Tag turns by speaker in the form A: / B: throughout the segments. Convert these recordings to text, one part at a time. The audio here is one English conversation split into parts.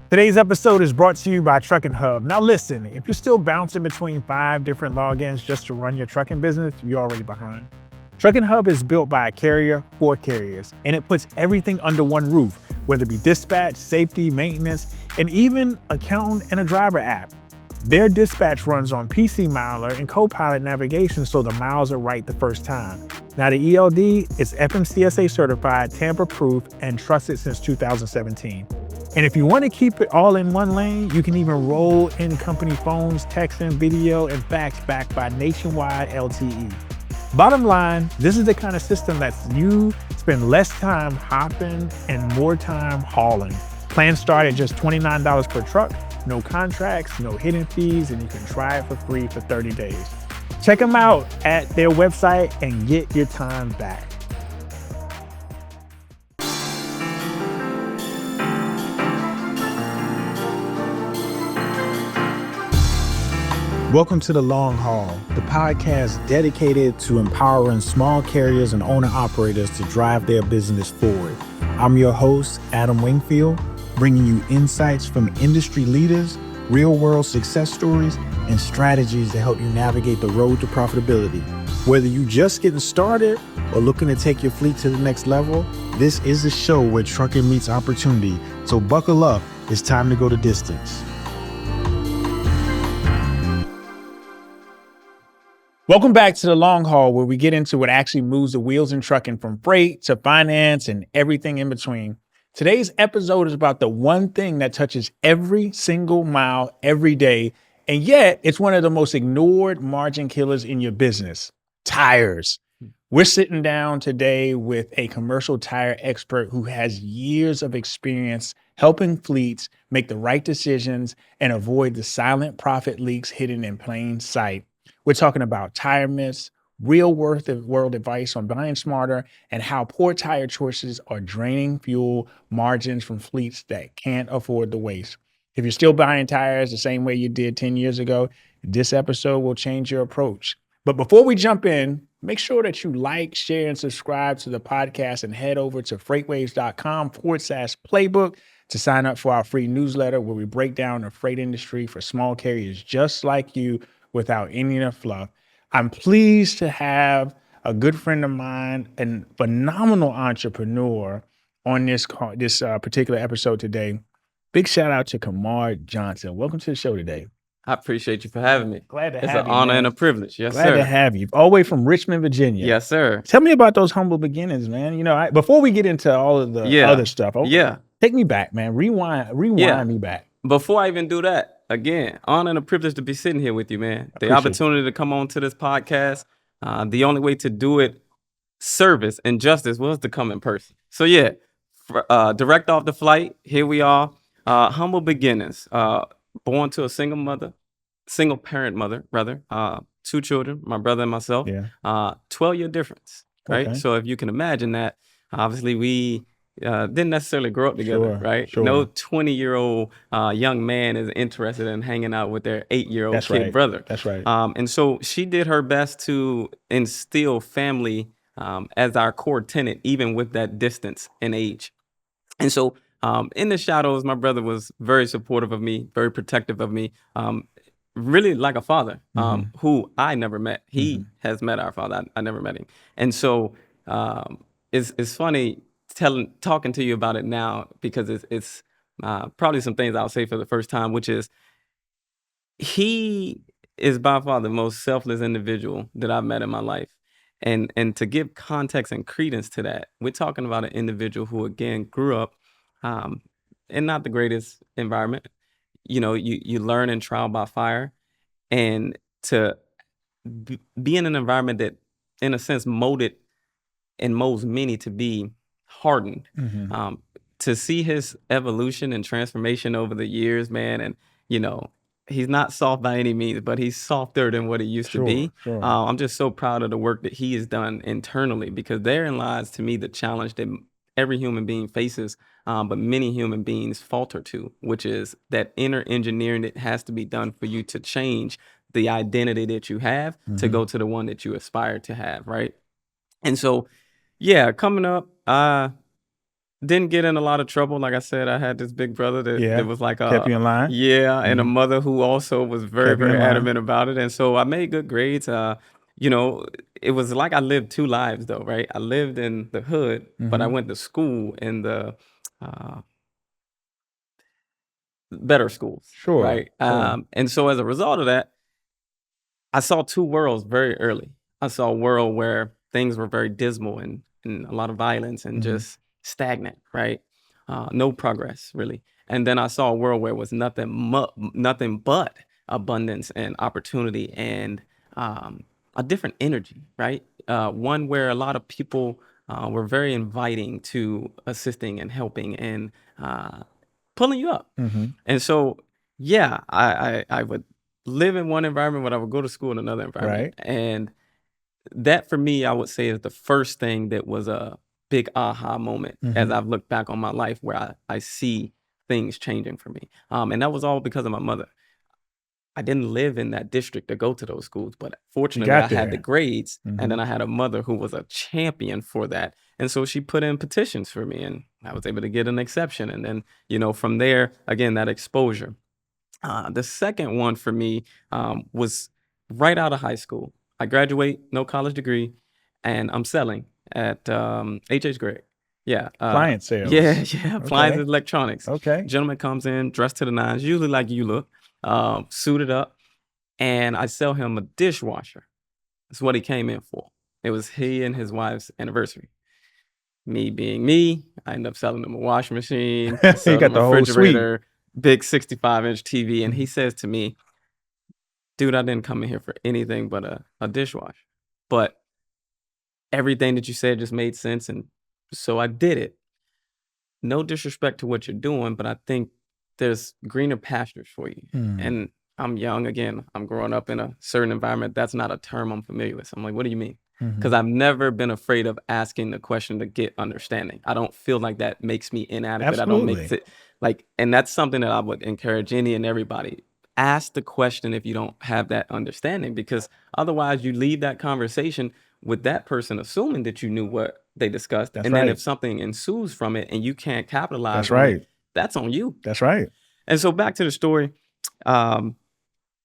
A: Today's episode is brought to you by Trucking Hub. Now listen, if you're still bouncing between 5 different logins just to run your trucking business, you're already behind. Trucking Hub is built by a carrier for carriers, and it puts everything under one roof, whether it be dispatch, safety, maintenance, and even accountant and a driver app. Their dispatch runs on PC Miler and Copilot navigation, so the miles are right the first time. Now the ELD is FMCSA certified, tamper-proof, and trusted since 2017. And if you want to keep it all in one lane, you can even roll in company phones, texting, video, and fax backed by nationwide LTE. Bottom line, this is the kind of system that's you spend less time hopping and more time hauling. Plans start at just $29 per truck, no contracts, no hidden fees, and you can try it for free for 30 days. Check them out at their website and get your time back. Welcome to The Long Haul, the podcast dedicated to empowering small carriers and owner-operators to drive their business forward. I'm your host, Adam Wingfield, bringing you insights from industry leaders, real-world success stories, and strategies to help you navigate the road to profitability. Whether you're just getting started or looking to take your fleet to the next level, this is a show where trucking meets opportunity. So buckle up, it's time to go the distance. Welcome back to The Long Haul, where we get into what actually moves the wheels in trucking, from freight to finance and everything in between. Today's episode is about the one thing that touches every single mile every day, and yet it's one of the most ignored margin killers in your business: tires. We're sitting down today with a commercial tire expert who has years of experience helping fleets make the right decisions and avoid the silent profit leaks hidden in plain sight. We're talking about tire myths, real world advice on buying smarter, and how poor tire choices are draining fuel margins from fleets that can't afford the waste. If you're still buying tires the same way you did 10 years ago, this episode will change your approach. But before we jump in, make sure that you like, share, and subscribe to the podcast, and head over to freightwaves.com/playbook to sign up for our free newsletter, where we break down the freight industry for small carriers just like you, without any of the fluff. I'm pleased to have a good friend of mine and phenomenal entrepreneur on this particular episode today. Big shout out to Kamard Johnson. Welcome to the show today.
B: I appreciate you for having me.
A: Glad to have you.
B: It's an honor and a privilege. Yes, sir.
A: Glad to have you. All the way from Richmond, Virginia.
B: Yes, sir.
A: Tell me about those humble beginnings, man. You know, before we get into all of the other stuff, take me back, man. Rewind me back.
B: Before I even do that, again, honor and a privilege to be sitting here with you, man. The opportunity to come on to this podcast. The only way to do it service and justice was to come in person. So direct off the flight, here we are. Humble beginnings. Born to a single parent mother, rather. 2 children, my brother and myself. 12-year difference, right? Okay. So if you can imagine that, obviously we didn't necessarily grow up together, right? Sure. No 20-year-old young man is interested in hanging out with their 8-year-old brother. That's right. And so she did her best to instill family as our core tenet, even with that distance in age. And so in the shadows,, my brother was very supportive of me, very protective of me, really like a father who I never met. He has met our father. I never met him. And so it's funny talking to you about it now, because it's probably some things I'll say for the first time, which is he is by far the most selfless individual that I've met in my life. And to give context and credence to that, we're talking about an individual who, again, grew up in not the greatest environment. You know, you learn in trial by fire, and to be in an environment that, in a sense, molded and molds many to be hardened. To see his evolution and transformation over the years, man, and he's not soft by any means, but he's softer than what he used to be. Sure. I'm just so proud of the work that he has done internally, because therein lies, to me, the challenge that every human being faces, but many human beings falter to, which is that inner engineering that has to be done for you to change the identity that you have to go to the one that you aspire to have, right? And so, coming up, Didn't get in a lot of trouble. Like I said, I had this big brother that
A: Yeah.
B: was like
A: Kept you in line.
B: yeah, and a
A: Mhm.
B: mother who also was very,
A: Kept you
B: very
A: in line.
B: adamant about it. And so I made good grades. You know, it was like I lived two lives though, right? I lived in the hood, but I
A: Mhm.
B: went to school in the uh, better schools,
A: Sure.
B: right?
A: Sure.
B: And so as a result of that, I saw two worlds very early. I saw a world where things were very dismal and a lot of violence and
A: Mhm.
B: just stagnant, right? No progress really. And then I saw a world where it was nothing but abundance and opportunity and a different energy, right? One where a lot of people were very inviting to assisting and helping and pulling you up.
A: Mhm.
B: And so, yeah, I would live in one environment, but I would go to school in another environment.
A: Right.
B: And that for me, I would say is the first thing that was a big aha moment as
A: Mhm.
B: I've looked back on my life where I see things changing for me. And that was all because of my mother. I didn't live in that district to go to those schools, but
A: You
B: fortunately I
A: got
B: had the
A: there.
B: grades and then
A: Mhm.
B: I had a mother who was a champion for that. And so she put in petitions for me and I was able to get an exception. And then, from there, again, that exposure. The second one for me was right out of high school. I graduate, no college degree, and I'm selling at H.H. Gregg. Yeah,
A: Appliance
B: yeah,
A: sales.
B: yeah. Appliances,
A: Okay.
B: electronics.
A: Okay.
B: Gentleman comes in dressed to the nines, usually like you look, suited up, and I sell him a dishwasher. That's what he came in for. It was he and his wife's anniversary. Me being me, I end up selling him a washing machine. I
A: You
B: sold
A: got
B: him a
A: the whole suite.
B: refrigerator, big 65-inch TV, and he
A: Mhm.
B: says to me, "Dude, I didn't come in here for anything but a dishwasher. But everything that you said just made sense, and so I did it. No disrespect to what you're doing, but I think there's greener pastures for you."
A: Mm.
B: And I'm young again. I'm growing up in a certain environment. That's not a term I'm familiar with. So I'm like, what do you mean? Because
A: Mhm.
B: I've never been afraid of asking the question to get understanding. I don't feel like that makes me inadequate. I don't make
A: Absolutely.
B: it like, and that's something that I would encourage any and everybody. Ask the question if you don't have that understanding, because otherwise you leave that conversation with that person assuming that you knew what they discussed.
A: That's
B: And then
A: right.
B: if something ensues from it and you can't capitalize
A: That's
B: on it,
A: right.
B: that's on you.
A: That's right.
B: And so back to the story. Um,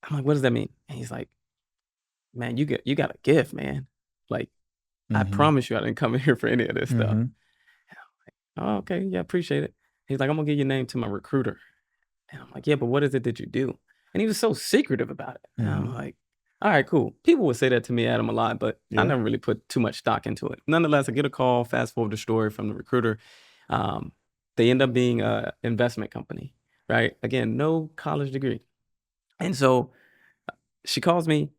B: I'm like, what does that mean? And he's like, man, you got a gift, man. Like, I
A: Mhm.
B: promise you I didn't come in here for any of this stuff.
A: Mhm.
B: Oh, okay, yeah, appreciate it. He's like, I'm gonna give your name to my recruiter. And I'm like, yeah, but what is it that you do? And he was so secretive about it. And I'm
A: Mhm.
B: like, all right, cool. People would say that to me, Adam, a lot, but I
A: Yeah.
B: never really put too much stock into it. Nonetheless, I get a call, fast forward the story from the recruiter. Um, they end up being a investment company, right? Again, no college degree. And so she calls me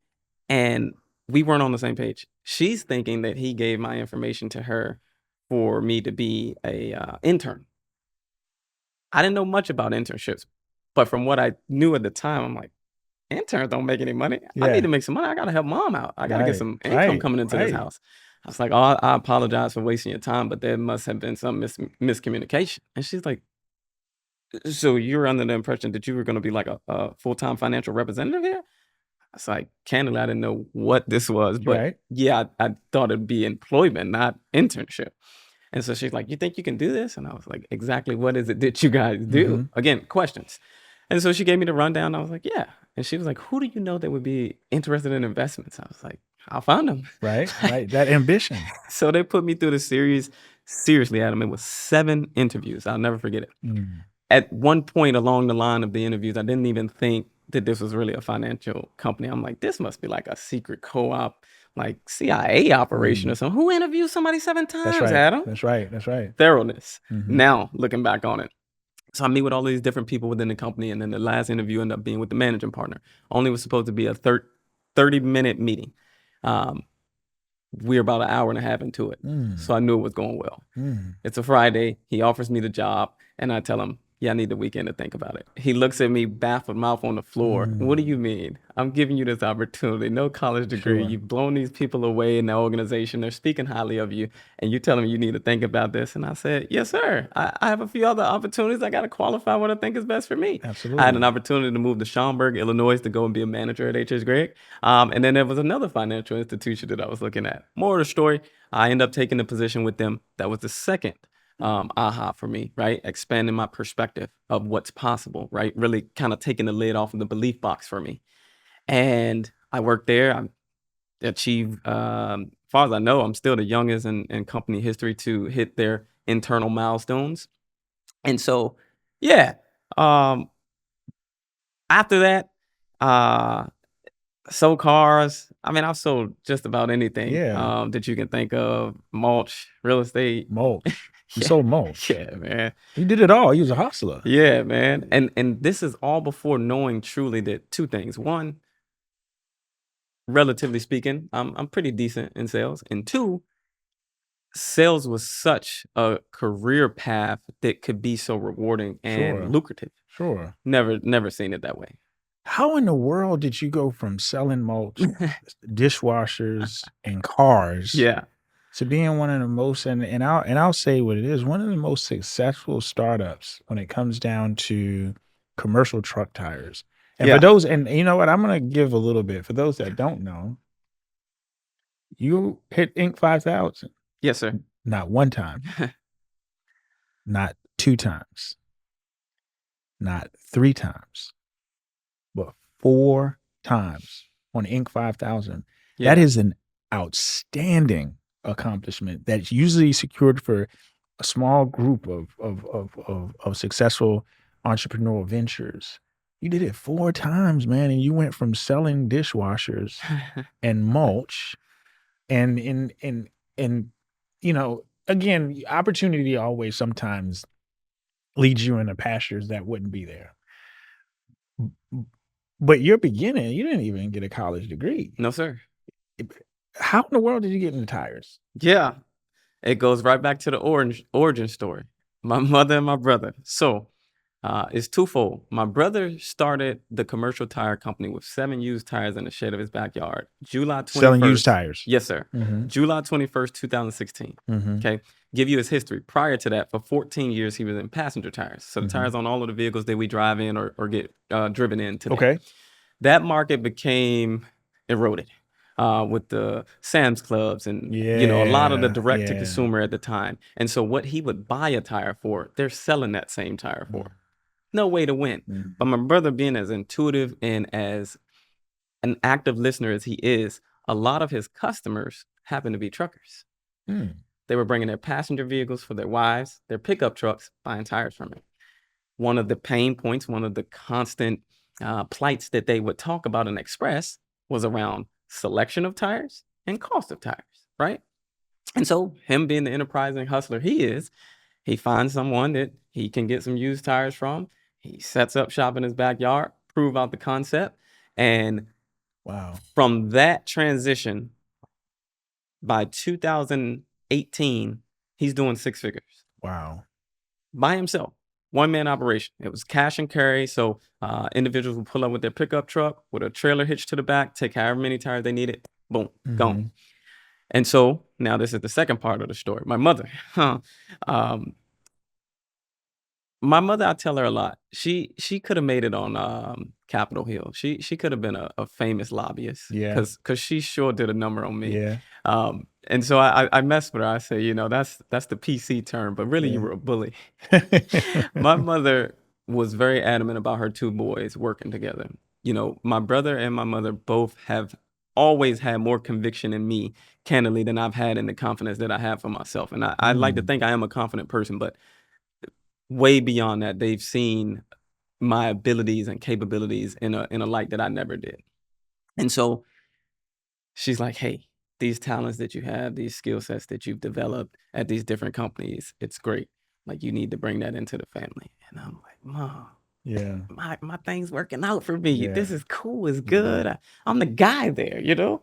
B: and we weren't on the same page. She's thinking that he gave my information to her for me to be a intern. I didn't know much about internships, but from what I knew at the time, I'm like, interns don't make any money. I need
A: Yeah.
B: to make some money. I gotta help mom out. I gotta get
A: Right.
B: some income
A: Right.
B: coming into this
A: Right.
B: house. I was like, oh, I apologize for wasting your time, but there must have been some miscommunication. And she's like, so you're under the impression that you were going to be like a full-time financial representative here? I was like, candidly, I didn't know what this was, but
A: Right.
B: yeah, I thought it'd be employment, not internship. And so she's like, "You think you can do this?" And I was like, "Exactly what is it that you guys do?"
A: Mhm.
B: Again, questions. And so she gave me the rundown. I was like, "Yeah." And she was like, "Who do you know that would be interested in investments?" I was like, "I'll find them."
A: Right. Right. That ambition.
B: So they put me through the series. Seriously, Adam, it was 7 interviews. I'll never forget it.
A: Mm.
B: At one point along the line of the interviews, I didn't even think that this was really a financial company. I'm like, this must be like a secret co-op, like CIA operation or
A: Mm.
B: something. Who interviews somebody 7
A: That's
B: times,
A: right.
B: Adam?
A: That's right. That's right.
B: Thoroughness.
A: Mhm.
B: Now, looking back on it. So I meet with all these different people within the company, and then the last interview ended up being with the managing partner. Only was supposed to be a 30-minute meeting. Um, we're about an hour and a half into it.
A: Mm.
B: So I knew it was going well.
A: Mm.
B: It's a Friday. He offers me the job, and I tell him, yeah, I need the weekend to think about it. He looks at me, baffled, mouth on the floor. What do
A: Mm.
B: you mean? I'm giving you this opportunity. No college degree.
A: Sure.
B: You've blown these people away in the organization. They're speaking highly of you, and you're telling me you need to think about this. And I said, yes, sir. I have a few other opportunities. I got to qualify what I think is best for me. I had an
A: Absolutely.
B: opportunity to move to Schaumburg, Illinois, to go and be a manager at H.S. Gregg. And then there was another financial institution that I was looking at. More of the story, I ended up taking the position with them. That was the second aha for me, right? Expanding my perspective of what's possible, right? Really kind of taking the lid off of the belief box for me. And I worked there. I achieved, as far as I know, I'm still the youngest in company history to hit their internal milestones. And so, yeah, um, after that, uh, sold cars. I mean, I've sold just about anything
A: Yeah.
B: that you can think of, mulch, real estate.
A: Mulch. You
B: Yeah,
A: sold mulch.
B: yeah, man.
A: You did it all. You was a hustler.
B: Yeah, man. And this is all before knowing truly that two things. One, relatively speaking, I'm pretty decent in sales. And two, sales was such a career path that could be so rewarding and
A: Sure.
B: lucrative.
A: Sure.
B: Never seen it that way.
A: How in the world did you go from selling mulch, dishwashers, and cars
B: Yeah.
A: to being one of the most and I'll say what it is, one of the most successful startups when it comes down to commercial truck tires. And for
B: Yeah.
A: those, and you know what, I'm gonna give a little bit for those that don't know, you hit Inc. 5000
B: Yes, sir.
A: not one time, not two times, not three times, but four times on Inc. 5000. That
B: Yeah.
A: is an outstanding accomplishment that's usually secured for a small group of successful entrepreneurial ventures. You did it four times, man, and you went from selling dishwashers and mulch and you know, again, opportunity always sometimes leads you into pastures that wouldn't be there. But your beginning, you didn't even get a college degree.
B: No, sir.
A: How in the world did you get into tires?
B: Yeah. It goes right back to the origin story. My mother and my brother. So it's twofold. My brother started the commercial tire company with 7 used tires in the shed of his backyard. July 21st.
A: Selling used tires.
B: Yes, sir.
A: Mhm.
B: July 21st, 2016.
A: Mhm.
B: Okay. Give you his history. Prior to that, for 14 years, he was in passenger tires. So the tires on all of the vehicles that we drive in or get driven in today.
A: Okay.
B: That market became eroded with the Sam's Clubs and a lot of the
A: Yeah,
B: direct to
A: yeah.
B: consumer at the time. And so what he would buy a tire for, they're selling that same tire for. No way to win.
A: Mhm.
B: But my brother, being as intuitive and as an active listener as he is, a lot of his customers happen to be truckers.
A: Mm.
B: They were bringing their passenger vehicles for their wives, their pickup trucks, buying tires from him. One of the pain points, one of the constant plights that they would talk about and express was around selection of tires and cost of tires, right? And so, him being the enterprising hustler he is, he finds someone that he can get some used tires from. He sets up shop in his backyard, prove out the concept. And
A: Wow.
B: from that transition, by 2018, he's doing 6 figures.
A: Wow.
B: By himself, one-man operation. It was cash and carry. So individuals would pull up with their pickup truck with a trailer hitched to the back, take however many tires they needed, boom, gone. And so now this is the second part of the story. My mother, my mother, I tell her a lot. She could have made it on Capitol Hill. She could have been a famous lobbyist.
A: Yeah.
B: Cause she sure did a number on me.
A: Yeah.
B: And so I mess with her. I say, that's the PC term, but really you were a bully. My mother was very adamant about her 2 boys working together. My brother and my mother both have always had more conviction in me, candidly, than I've had in the confidence that I have for myself. And I like to think I am a confident person, but way beyond that, they've seen my abilities and capabilities in a light that I never did. And so she's like, hey, these talents that you have, these skill sets that you've developed at these different companies, it's great. Like, you need to bring that into the family. And I'm like, Mom,
A: Yeah.
B: my thing's working out for me.
A: Yeah.
B: This is cool. It's good. I'm the guy there,
A: Yeah.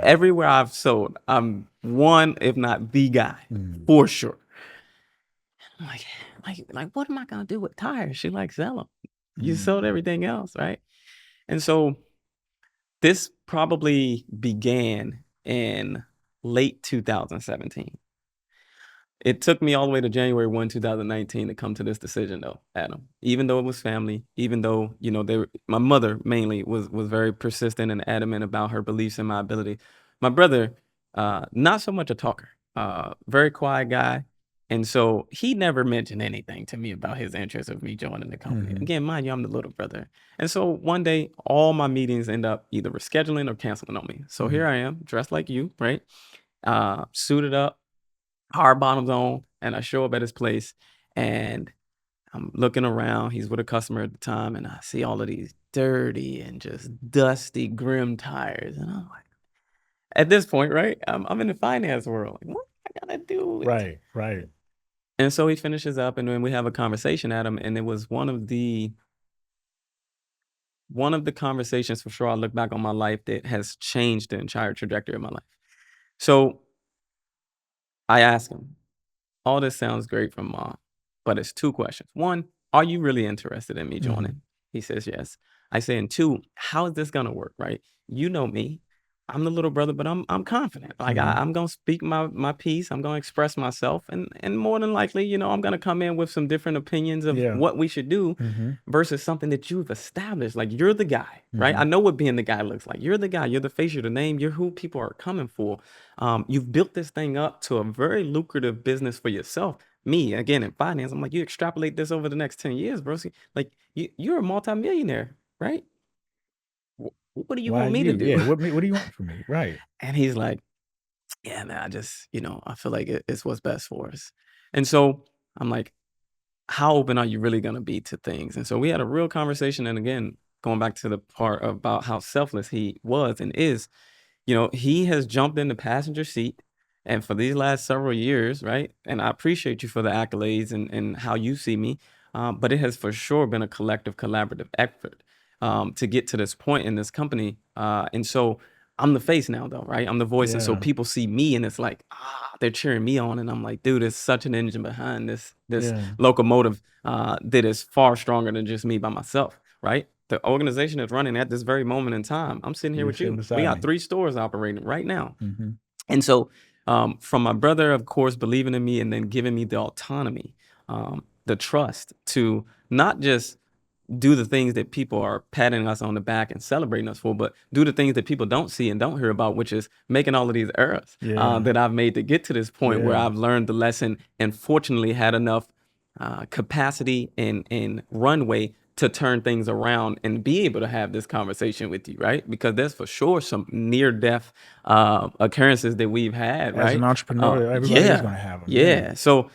B: Everywhere I've sold, I'm one, if not the guy, for sure. I'm like, what am I gonna do with tires? She like, sell them. You sold everything else, right? And so this probably began in late 2017. It took me all the way to January 1, 2019 to come to this decision though, Adam. Even though it was family, even though, my mother mainly was very persistent and adamant about her beliefs in my ability. My brother, not so much a talker, very quiet guy. And so he never mentioned anything to me about his interest of me joining the company. Again, mind you, I'm the little brother. And so one day, all my meetings end up either rescheduling or canceling on me. So here I am, dressed like you, right? Suited up, hard bottoms on, and I show up at his place, and I'm looking around. He's with a customer at the time, and I see all of these dirty and just dusty, grim tires. And I'm like, at this point, right? I'm in the finance world. Like, what am I gonna do with it?
A: Right.
B: And so he finishes up, and then we have a conversation at him, and it was one of the conversations for sure I look back on my life that has changed the entire trajectory of my life. So I asked him, all this sounds great from mom, but it's 2 questions. 1, are you really interested in me joining? He says, yes. I say, and 2, how is this gonna work, right? You know me. I'm the little brother, but I'm confident. Like I'm gonna speak my piece. I'm gonna express myself, and more than likely, you know, I'm gonna come in with some different opinions of what we should do versus something that you've established. Like you're the guy, right? I know what being the guy looks like. You're the guy. You're the face. You're the name. You're who people are coming for. You've built this thing up to a very lucrative business for yourself. Me, again, in finance, I'm like, you extrapolate this over the next 10 years, bro. See, like you're a multimillionaire, right? What do you want me to do?
A: Yeah, what do you want from me? Right.
B: And he's like, yeah, man, I just, I feel like it's what's best for us. And so I'm like, how open are you really going to be to things? And so we had a real conversation. And again, going back to the part about how selfless he was and is, he has jumped in the passenger seat. And for these last several years, right? And I appreciate you for the accolades and how you see me. But it has for sure been a collective, collaborative effort to get to this point in this company. And so I'm the face now, though, right? I'm the voice. And so people see me and it's like, they're cheering me on. And I'm like, dude, there's such an engine behind this locomotive that is far stronger than just me by myself, right? The organization is running at this very moment in time. I'm sitting here with you. We got 3 stores operating right now. And so from my brother, of course, believing in me and then giving me the autonomy, the trust to not just do the things that people are patting us on the back and celebrating us for, but do the things that people don't see and don't hear about, which is making all of these errors that I've made to get to this point where I've learned the lesson and fortunately had enough capacity and runway to turn things around and be able to have this conversation with you, right? Because there's for sure some near-death occurrences that we've had, right?
A: As an entrepreneur, everybody's going to have them.
B: Yeah. So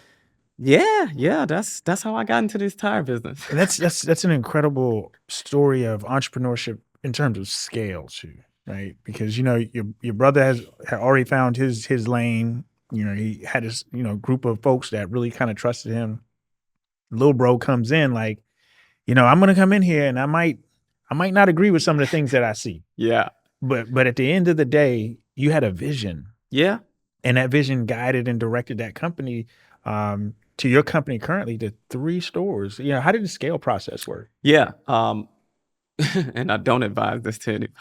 B: that's how I got into this tire business.
A: And that's an incredible story of entrepreneurship in terms of scale too, right? Because your brother had already found his lane. He had his group of folks that really kind of trusted him. Little bro comes in like, I'm gonna come in here and I might not agree with some of the things that I see.
B: Yeah.
A: But at the end of the day, you had a vision.
B: Yeah.
A: And that vision guided and directed that company to your company currently to 3 stores. How did the scale process work?
B: Yeah. And I don't advise this to anybody.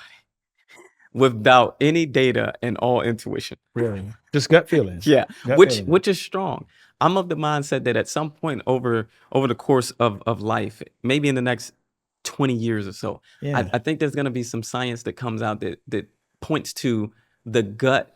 B: Without any data and all intuition.
A: Really? Just gut feelings.
B: Yeah. Which is strong. I'm of the mindset that at some point over the course of life, maybe in the next 20 years or so, I think there's going to be some science that comes out that points to the gut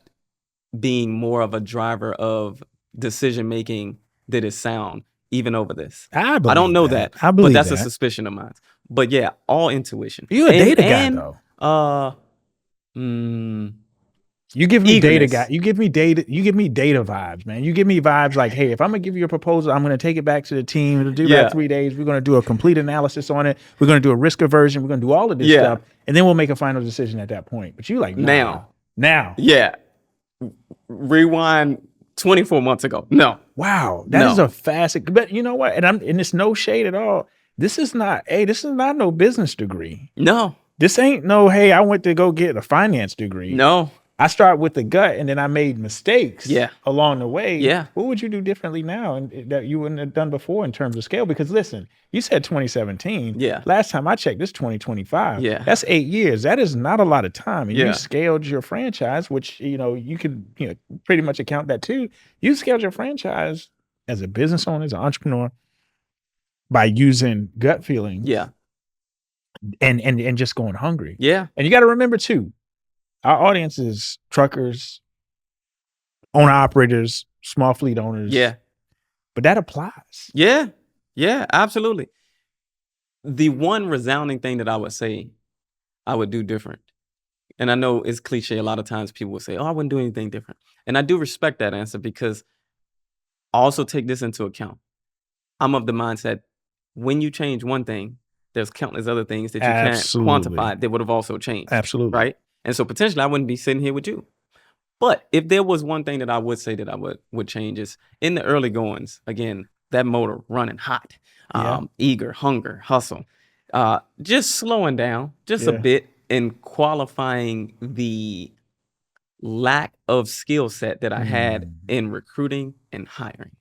B: being more of a driver of decision making that is sound, even over this.
A: I
B: don't know that. But that's a suspicion of mine. But yeah, all intuition.
A: You're a data guy though. You give me data guy. You give me data vibes, man. You give me vibes like, hey, if I'm gonna give you a proposal, I'm gonna take it back to the team. It'll do about 3 days. We're gonna do a complete analysis on it. We're gonna do a risk aversion. We're gonna do all of this stuff, and then we'll make a final decision at that point. But you like now.
B: Yeah. Rewind 24 months ago. No.
A: Wow. That is a fast. But you know what? And it's no shade at all. This is not no business degree.
B: No.
A: This ain't no, hey, I went to go get a finance degree.
B: No.
A: I start with the gut and then I made mistakes along the way.
B: Yeah.
A: What would you do differently now and that you wouldn't have done before in terms of scale? Because listen, you said 2017.
B: Yeah.
A: Last time I checked, this 2025.
B: Yeah.
A: That's 8 years. That is not a lot of time. And you scaled your franchise, which, you could pretty much account that too. You scaled your franchise as a business owner, as an entrepreneur, by using gut feelings.
B: Yeah.
A: And just going hungry.
B: Yeah.
A: And you got to remember too, our audience is truckers, owner operators, small fleet owners.
B: Yeah.
A: But that applies.
B: Yeah. Yeah, absolutely. The one resounding thing that I would say I would do different. And I know it's cliche. A lot of times people will say, "Oh, I wouldn't do anything different." And I do respect that answer because I also take this into account. I'm of the mindset when you change one thing, there's countless other things that you can't
A: Absolutely.
B: quantify that would have also changed.
A: Absolutely.
B: Right. And so potentially I wouldn't be sitting here with you. But if there was one thing that I would say that I would change is in the early goings, again, that motor running hot,
A: Yeah.
B: eager, hunger, hustle, just slowing down just a
A: Yeah.
B: bit and qualifying the lack of skill set that I had in recruiting and hiring.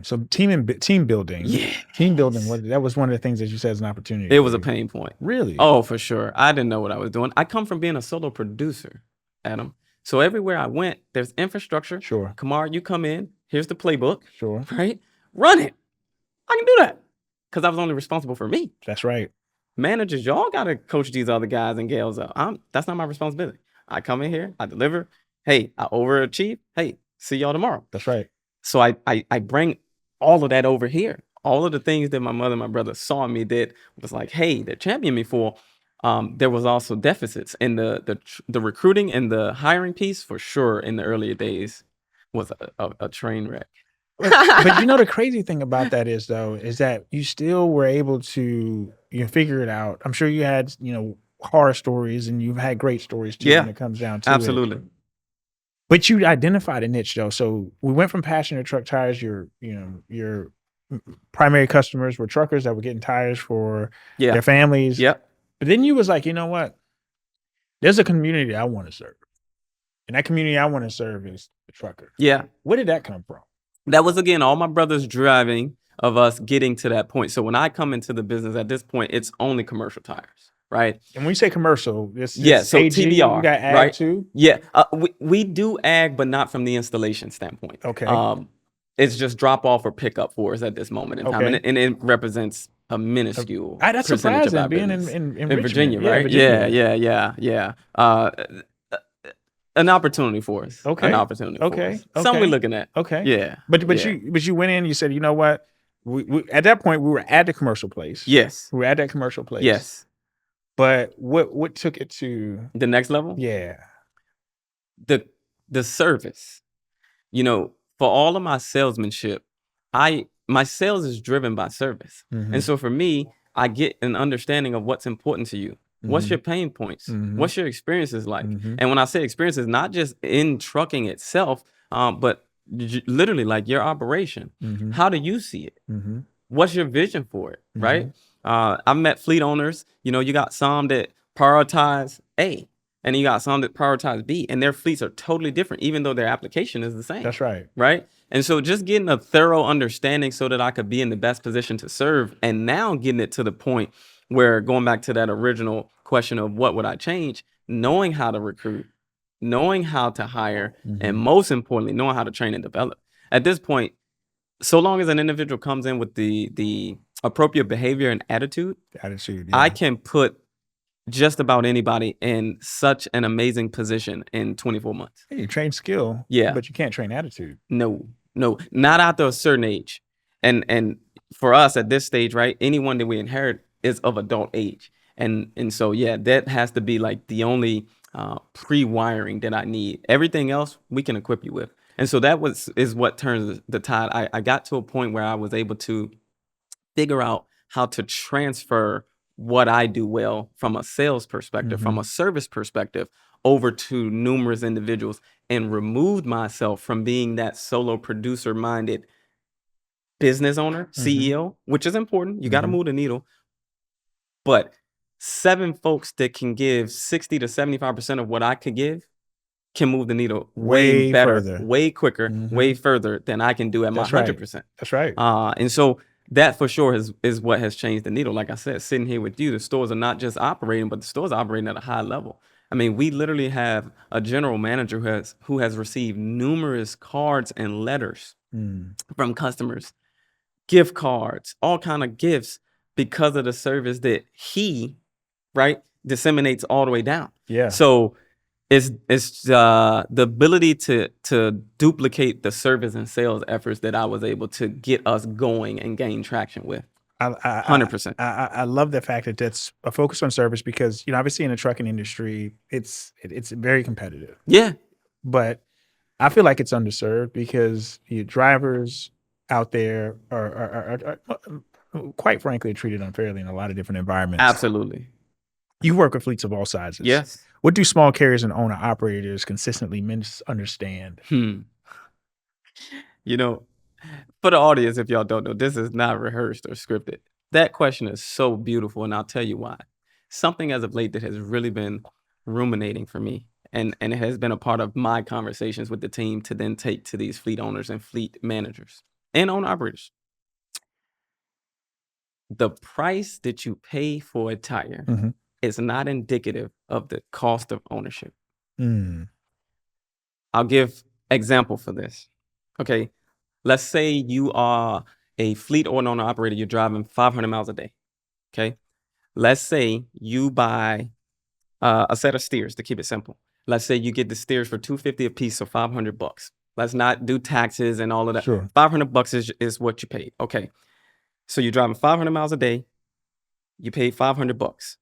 A: So team building.
B: Yeah.
A: Team building, that was one of the things that you said is an opportunity.
B: It
A: for
B: was a
A: you.
B: pain point.
A: Really?
B: Oh, for sure. I didn't know what I was doing. I come from being a solo producer, Adam. So everywhere I went, there's infrastructure.
A: Sure.
B: Kamard, you come in. Here's the playbook.
A: Sure.
B: Right? Run it. I can do that. Because I was only responsible for me.
A: That's right.
B: Managers, y'all got to coach these other guys and gals up. That's not my responsibility. I come in here. I deliver. Hey, I overachieve. Hey, see y'all tomorrow.
A: That's right.
B: So I bring all of that over here. All of the things that my mother and my brother saw in me that was like, hey, they're championing me for. There was also deficits in the recruiting and the hiring piece for sure in the earlier days was a train wreck.
A: But you know, the crazy thing about that is that you still were able to figure it out. I'm sure you had horror stories and you've had great stories too when it comes down to
B: absolutely.
A: it. But you identified a niche though. So we went from passenger truck tires. Your primary customers were truckers that were getting tires for their families.
B: Yep.
A: But then you was like, you know what? There's a community I want to serve. And that community I want to serve is the trucker.
B: Yeah.
A: Where did that come from?
B: That was, again, all my brothers driving of us getting to that point. So when I come into the business at this point, it's only commercial tires, right?
A: And when you say commercial,
B: so TBR,
A: you got ag
B: right?
A: too?
B: Yeah, we do ag, but not from the installation standpoint.
A: Okay.
B: It's just drop off or pick up for us at this moment in time,
A: Okay.
B: and it represents a minuscule
A: That's
B: percentage
A: surprising
B: of our
A: being
B: business.
A: in
B: Virginia,
A: Richmond.
B: right?
A: Virginia.
B: Yeah. An opportunity for us.
A: Okay.
B: An opportunity for
A: Okay.
B: us. Something we're looking at.
A: Okay.
B: Yeah.
A: But
B: yeah.
A: you went in, you said, you know what? We at that point we were at the commercial place.
B: Yes.
A: We were at that commercial place.
B: Yes.
A: But what took it to
B: the next level?
A: Yeah.
B: The service. For all of my salesmanship, my sales is driven by service. And so for me, I get an understanding of what's important to you. What's your pain points? What's your experiences like? And when I say experiences, not just in trucking itself, but literally like your operation. How do you see it? What's your vision for it? Right? I've met fleet owners. You got some that prioritize A, and you got some that prioritize B, and their fleets are totally different, even though their application is the same.
A: That's right.
B: Right? And so just getting a thorough understanding so that I could be in the best position to serve, and now getting it to the point where, going back to that original question of what would I change, knowing how to recruit, knowing how to hire, and most importantly, knowing how to train and develop. At this point, so long as an individual comes in with the appropriate behavior and attitude, I can put just about anybody in such an amazing position in 24 months.
A: Hey, you train skill, but you can't train attitude.
B: No, not after a certain age. And for us at this stage, right, anyone that we inherit is of adult age. And so, that has to be like the only pre-wiring that I need. Everything else we can equip you with. And so that is what turns the tide. I got to a point where I was able to figure out how to transfer what I do well from a sales perspective, from a service perspective, over to numerous individuals, and removed myself from being that solo producer minded business owner, CEO, which is important. You got to move the needle. But 7 folks that can give 60 to 75% of what I could give can move the needle way better,
A: further,
B: way quicker, way further than I can do at my 100%.
A: That's right.
B: And so that for sure is what has changed the needle. Like I said, sitting here with you, the stores are not just operating, but the stores are operating at a high level. I mean, we literally have a general manager who has received numerous cards and letters from customers, gift cards, all kind of gifts, because of the service that he, disseminates all the way down.
A: Yeah.
B: So It's the ability to duplicate the service and sales efforts that I was able to get us going and gain traction with.
A: I
B: 100%.
A: I love the fact that that's a focus on service because, obviously in the trucking industry, it's very competitive,
B: Yeah,
A: but I feel like it's underserved because your drivers out there are quite frankly treated unfairly in a lot of different environments.
B: absolutely.
A: You work with fleets of all sizes.
B: Yes.
A: What do small carriers and owner operators consistently misunderstand?
B: You know, for the audience, if y'all don't know, this is not rehearsed or scripted. That question is so beautiful, and I'll tell you why. Something as of late that has really been ruminating for me, and it has been a part of my conversations with the team to then take to these fleet owners and fleet managers and owner operators. The price that you pay for a tire
A: Mhm.
B: is not indicative of the cost of ownership.
A: Mm.
B: I'll give example for this. Okay, let's say you are a fleet or an owner operator. You're driving 500 miles a day. Okay, let's say you buy a set of steers to keep it simple. Let's say you get the steers for $250 a piece, so $500. Let's not do taxes and all of that.
A: Sure.
B: $500 is what you paid. Okay, so you're driving 500 miles a day. You paid $500.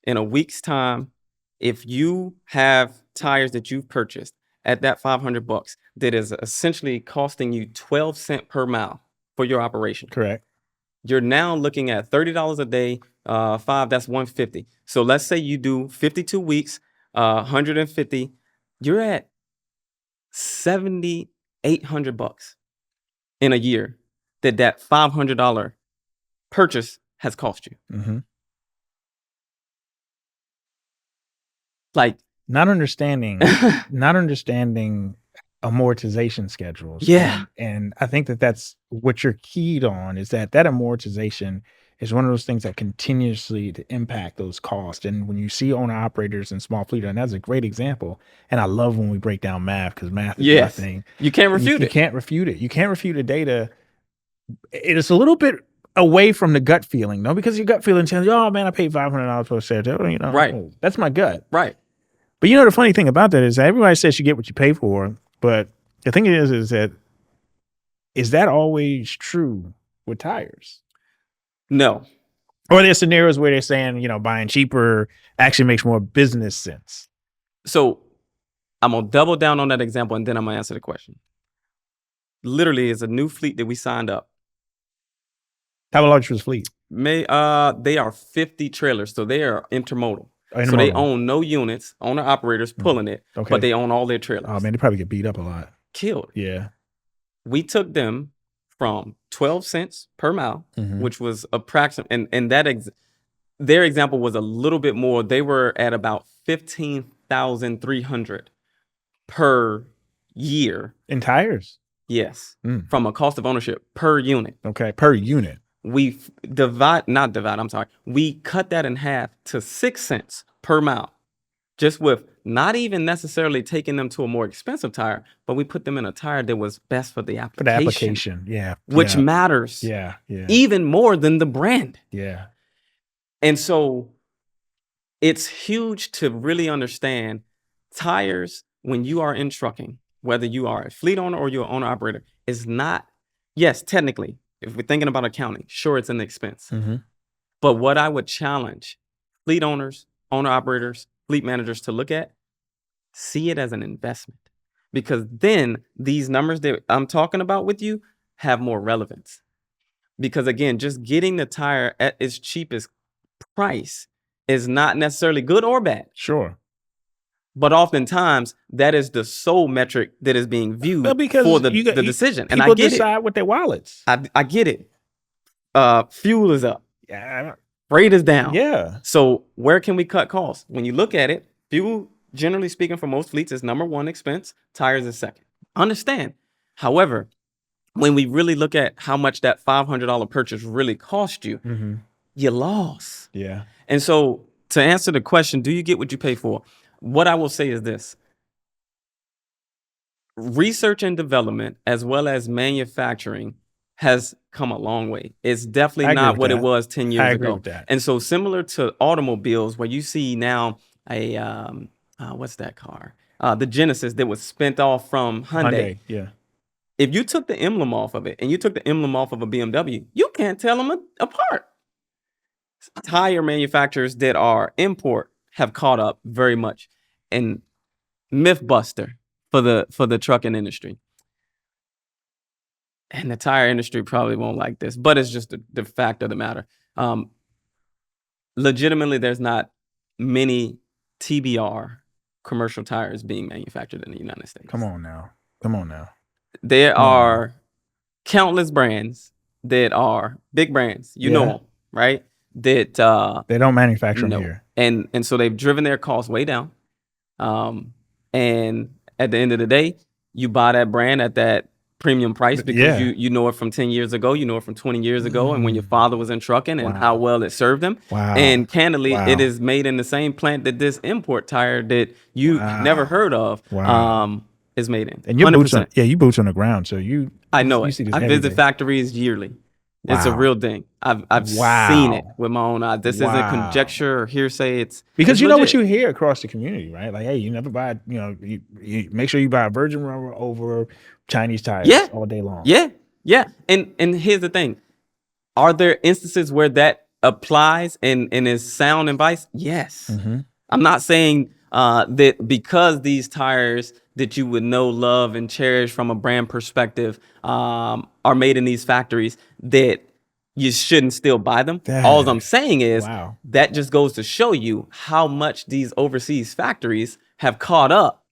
B: In a week's time, if you have tires that you've purchased at that $500 that is essentially costing you 12 cents per mile for your operation,
A: Correct.
B: you're now looking at $30 a day. Five, that's 150. So let's say you do 52 weeks, 150. You're at $7,800 in a year that $500 purchase has cost you.
A: Mm-hmm.
B: Like,
A: not understanding amortization schedules.
B: Yeah.
A: And I think that's what you're keyed on, is that amortization is one of those things that continuously to impact those costs. And when you see owner operators and small fleet, and that's a great example. And I love when we break down math, because math is my thing.
B: You can't refute it.
A: You can't refute it. You can't refute the data. It is a little bit away from the gut feeling, no, because your gut feeling tells you, oh man, I paid $500 for a set.
B: Right.
A: That's my gut.
B: Right.
A: But the funny thing about that is that everybody says you get what you pay for, but the thing is that always true with tires?
B: No.
A: Or there's scenarios where they're saying, buying cheaper actually makes more business sense.
B: So I'm going to double down on that example, and then I'm going to answer the question. Literally, it's a new fleet that we signed up.
A: How large was the fleet?
B: They are 50 trailers, so they are intermodal. So they own no units, owner operators pulling it, but they own all their trailers.
A: Oh man, they probably get beat up a lot.
B: Killed.
A: Yeah.
B: We took them from 12 cents per mile, which was approximately, and their example was a little bit more. They were at about 15,300 per year
A: in tires.
B: Yes, from a cost of ownership per unit.
A: Okay, per unit.
B: We We cut that in half to 6 cents per mile, just with not even necessarily taking them to a more expensive tire, but we put them in a tire that was best for the application.
A: For the application, yeah.
B: Which matters.
A: Yeah.
B: Even more than the brand.
A: Yeah.
B: And so it's huge to really understand tires when you are in trucking, whether you are a fleet owner or you're an owner operator, is not, yes, technically, if we're thinking about accounting, sure, it's an expense. But what I would challenge fleet owners, owner operators, fleet managers to look at, see it as an investment. Because then these numbers that I'm talking about with you have more relevance. Because again, just getting the tire at its cheapest price is not necessarily good or bad.
A: Sure.
B: But oftentimes, that is the sole metric that is being viewed for the decision.
A: And I get decide with their wallets.
B: I get it. Fuel is up.
A: Yeah.
B: Rate is down.
A: Yeah.
B: So where can we cut costs? When you look at it, fuel, generally speaking, for most fleets is number one expense. Tires is second. Understand. However, when we really look at how much that $500 purchase really cost you, you lost.
A: Yeah.
B: And so to answer the question, do you get what you pay for? What I will say is this. Research and development, as well as manufacturing, has come a long way. It's definitely not what it was 10 years ago.
A: With that.
B: And so similar to automobiles, where you see now a what's that car? The Genesis that was spent off from Hyundai.
A: Yeah.
B: If you took the emblem off of it and you took the emblem off of a BMW, you can't tell them apart. Tire manufacturers that are import have caught up very much. And myth buster for the trucking industry. And the tire industry probably won't like this, but it's just the fact of the matter. Legitimately, there's not many TBR commercial tires being manufactured in the United States.
A: Come on now.
B: There are countless brands that are big brands. You know them, right? That
A: they don't manufacture them here.
B: And so they've driven their costs way down. And at the end of the day, you buy that brand at that premium price because you know it from 10 years ago, you know it from 20 years ago, and when your father was in trucking and how well it served him. And candidly, it is made in the same plant that this import tire that you never heard of is made in.
A: And your boots on, you boots on the ground, so
B: I know it. I visit factories yearly. It's a real thing. I've seen it with my own eyes. This isn't conjecture or hearsay. It's
A: because
B: you
A: know what you hear across the community, right? Like, hey, you never buy, you make sure you buy virgin rubber over Chinese tires all day long.
B: Yeah. And here's the thing. Are there instances where that applies and is sound advice? Yes. I'm not saying that because these tires that you would know, love, and cherish from a brand perspective are made in these factories that you shouldn't still buy them. All I'm saying is that just goes to show you how much these overseas factories have caught up,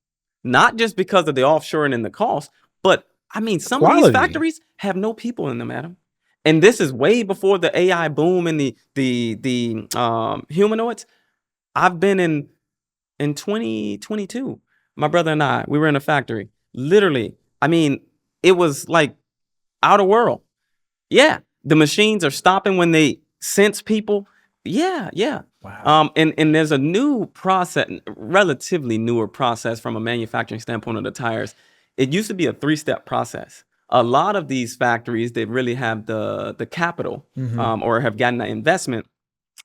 B: not just because of the offshoring and the cost, but I mean, some of these factories have no people in them, Adam. And this is way before the AI boom and the humanoids. I've been in 2022. My brother and I, we were in a factory. Literally, I mean, it was like out of world. Yeah, the machines are stopping when they sense people. Yeah.
A: Wow.
B: And there's a new process, relatively newer process from a manufacturing standpoint of the tires. It used to be a 3-step process. A lot of these factories that really have the capital or have gotten the investment,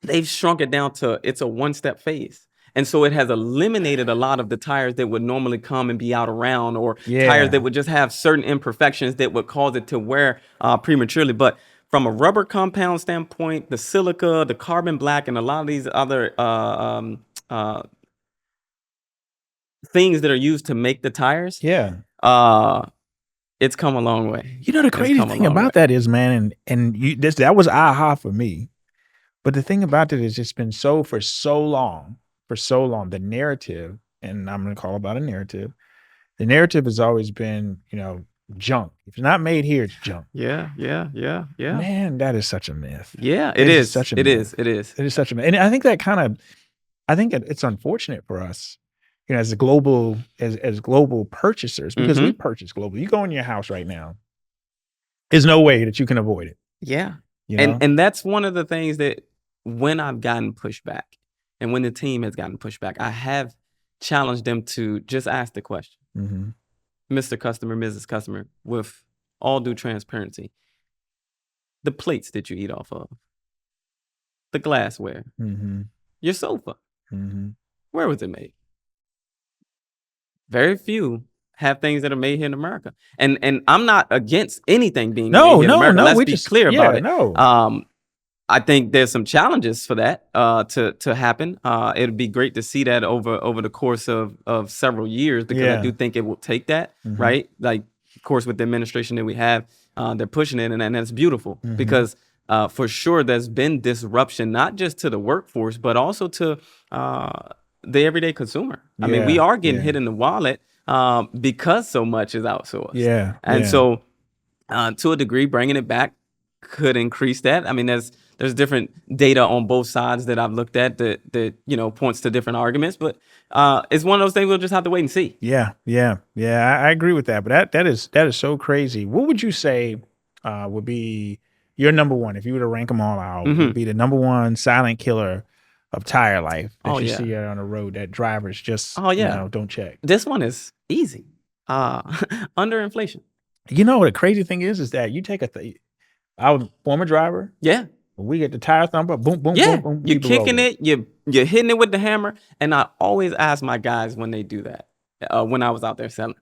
B: they've shrunk it down to it's a 1-step phase. And so it has eliminated a lot of the tires that would normally come and be out around, or tires that would just have certain imperfections that would cause it to wear prematurely. But from a rubber compound standpoint, the silica, the carbon black, and a lot of these other things that are used to make the tires, it's come a long way.
A: You know, the crazy thing about that is, man, and that was aha for me. But the thing about it is, it's been for so long, the narrative, and I'm going to call about a narrative. The narrative has always been, junk. If it's not made here, it's junk.
B: Yeah.
A: Man, that is such a myth.
B: Yeah, it is.
A: Such a
B: myth.
A: It is such a myth. And I think it's unfortunate for us, as global purchasers, because we purchase global. You go in your house right now, there's no way that you can avoid it.
B: Yeah. And that's one of the things that when I've gotten pushback and when the team has gotten pushback, I have challenged them to just ask the question. Mr. Customer, Mrs. Customer, with all due transparency, the plates that you eat off of, the glassware, your sofa, where was it made? Very few have things that are made here in America. And I'm not against anything being made here in America. Let's be clear about it. I think there's some challenges for that to happen. It'd be great to see that over the course of several years, because I do think it will take that, right? Like, of course, with the administration that we have, they're pushing it, and that's beautiful because for sure there's been disruption, not just to the workforce, but also to the everyday consumer. I mean, we are getting hit in the wallet because so much is outsourced. So to a degree, bringing it back could increase that. I mean, there's different data on both sides that I've looked at that points to different arguments, but it's one of those things we'll just have to wait and see.
A: I agree with that. But that is so crazy. What would you say would be your number one, if you were to rank them all out, would be the number one silent killer of tire life that you see on the road that drivers just don't check?
B: This one is easy. Under inflation.
A: The crazy thing is that you take I was a former driver.
B: Yeah.
A: We get the tire thumper, boom, boom, boom, boom.
B: You're kicking it. You're You're hitting it with the hammer. And I always ask my guys when they do that, when I was out there selling.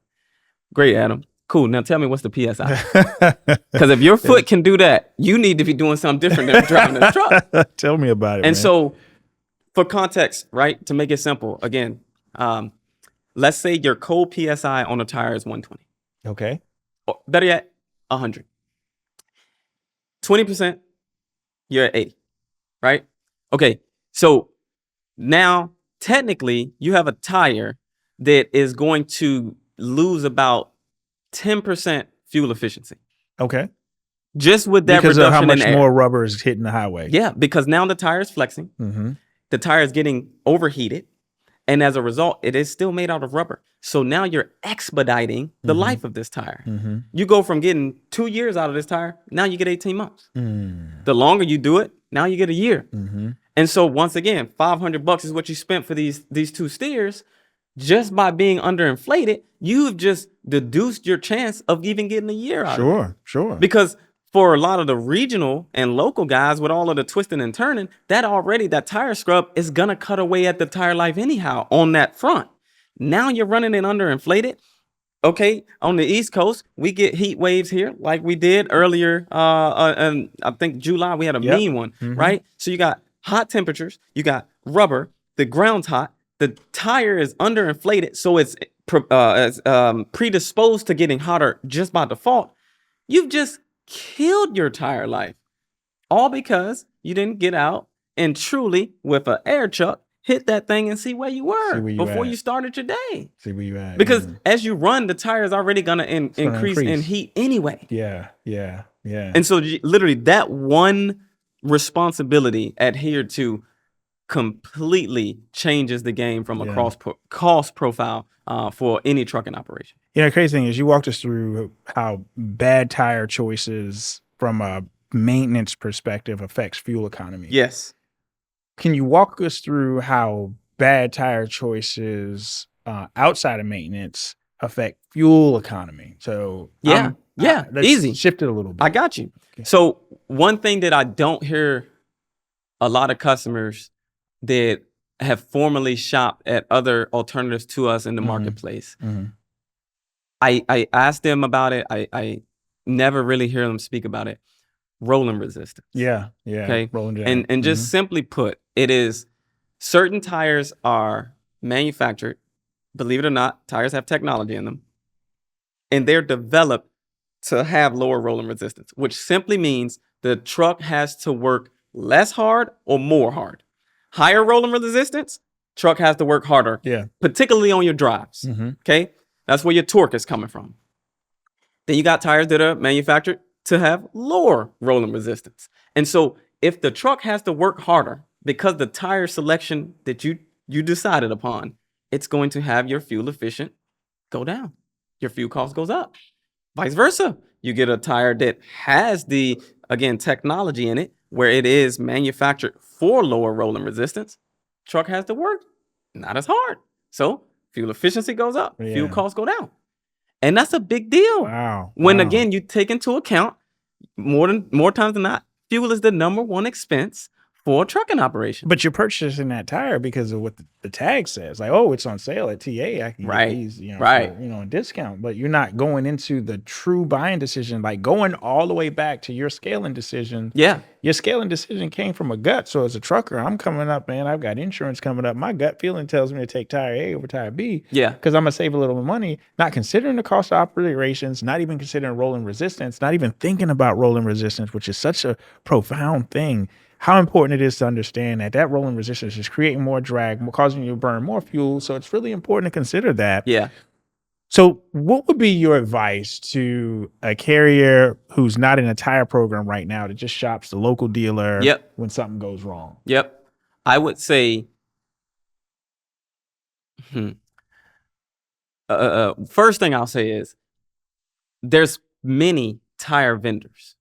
B: Great, Adam. Cool. Now tell me what's the PSI. Because if your foot can do that, you need to be doing something different than driving this truck.
A: Tell me about it,
B: And
A: man.
B: so for context, right, to make it simple, again, let's say your cold PSI on a tire is 120.
A: Okay.
B: Or better yet, 100. 20%, you're at 80, right? Okay, so now technically you have a tire that is going to lose about 10% fuel efficiency.
A: Okay.
B: Just with that
A: because
B: reduction
A: of how much
B: in air.
A: more rubber is hitting the highway.
B: Yeah, because now the tire is flexing.
A: Mm-hmm.
B: The tire is getting overheated. And as a result, it is still made out of rubber. So now you're expediting the life of this tire.
A: Mm-hmm.
B: You go from getting 2 years out of this tire, now you get 18 months.
A: Mm.
B: The longer you do it, now you get a year.
A: Mm-hmm.
B: And so once again, $500 is what you spent for these two steers. Just by being underinflated, you've just deduced your chance of even getting a year out of it.
A: Sure.
B: Because for a lot of the regional and local guys with all of the twisting and turning, that tire scrub is going to cut away at the tire life anyhow on that front. Now you're running it underinflated. Okay, on the East Coast, we get heat waves here like we did earlier. And I think July, we had a mean one, right? So you got hot temperatures, you got rubber, the ground's hot, the tire is underinflated, so it's predisposed to getting hotter just by default. You've just killed your tire life, all because you didn't get out and truly, with an air chuck, hit that thing and see where you were before you started your day.
A: See where you at.
B: Because as you run, the tire is already going to increase in heat anyway.
A: Yeah.
B: And so literally that one responsibility adhered to completely changes the game from a cost profile for any trucking operation.
A: The crazy thing is you walked us through how bad tire choices from a maintenance perspective affects fuel economy.
B: Yes.
A: Can you walk us through how bad tire choices outside of maintenance affect fuel economy? So let's
B: easy.
A: Shift it a little bit.
B: I got you. Okay. So one thing that I don't hear a lot of customers that have formerly shopped at other alternatives to us in the marketplace. Mm-hmm. I ask them about it. I never really hear them speak about it. Rolling resistance.
A: Yeah.
B: Okay.
A: Rolling down.
B: And just simply put, it is certain tires are manufactured. Believe it or not, tires have technology in them, and they're developed to have lower rolling resistance, which simply means the truck has to work less hard or more hard. Higher rolling resistance, truck has to work harder.
A: Yeah.
B: Particularly on your drives. Mm-hmm. Okay. That's where your torque is coming from. Then you got tires that are manufactured to have lower rolling resistance. And so if the truck has to work harder because the tire selection that you decided upon, it's going to have your fuel efficient go down. Your fuel cost goes up. Vice versa. You get a tire that has the, again, technology in it where it is manufactured for lower rolling resistance. Truck has to work not as hard. So fuel efficiency goes up. Yeah. Fuel costs go down. And that's a big deal.
A: Wow.
B: When again, you take into account more times than not, fuel is the number one expense for a trucking operation.
A: But you're purchasing that tire because of what the tag says. Like, oh, it's on sale at TA. I can get these, for, a discount. But you're not going into the true buying decision, like going all the way back to your scaling decision.
B: Yeah.
A: Your scaling decision came from a gut. So as a trucker, I'm coming up, man, I've got insurance coming up. My gut feeling tells me to take tire A over tire B.
B: Yeah.
A: Because I'm going to save a little money, not considering the cost of operations, not even considering rolling resistance, not even thinking about rolling resistance, which is such a profound thing. How important it is to understand that rolling resistance is creating more drag, causing you to burn more fuel. So it's really important to consider that.
B: Yeah.
A: So what would be your advice to a carrier who's not in a tire program right now that just shops the local dealer when something goes wrong?
B: Yep. I would say, first thing I'll say is there's many tire vendors.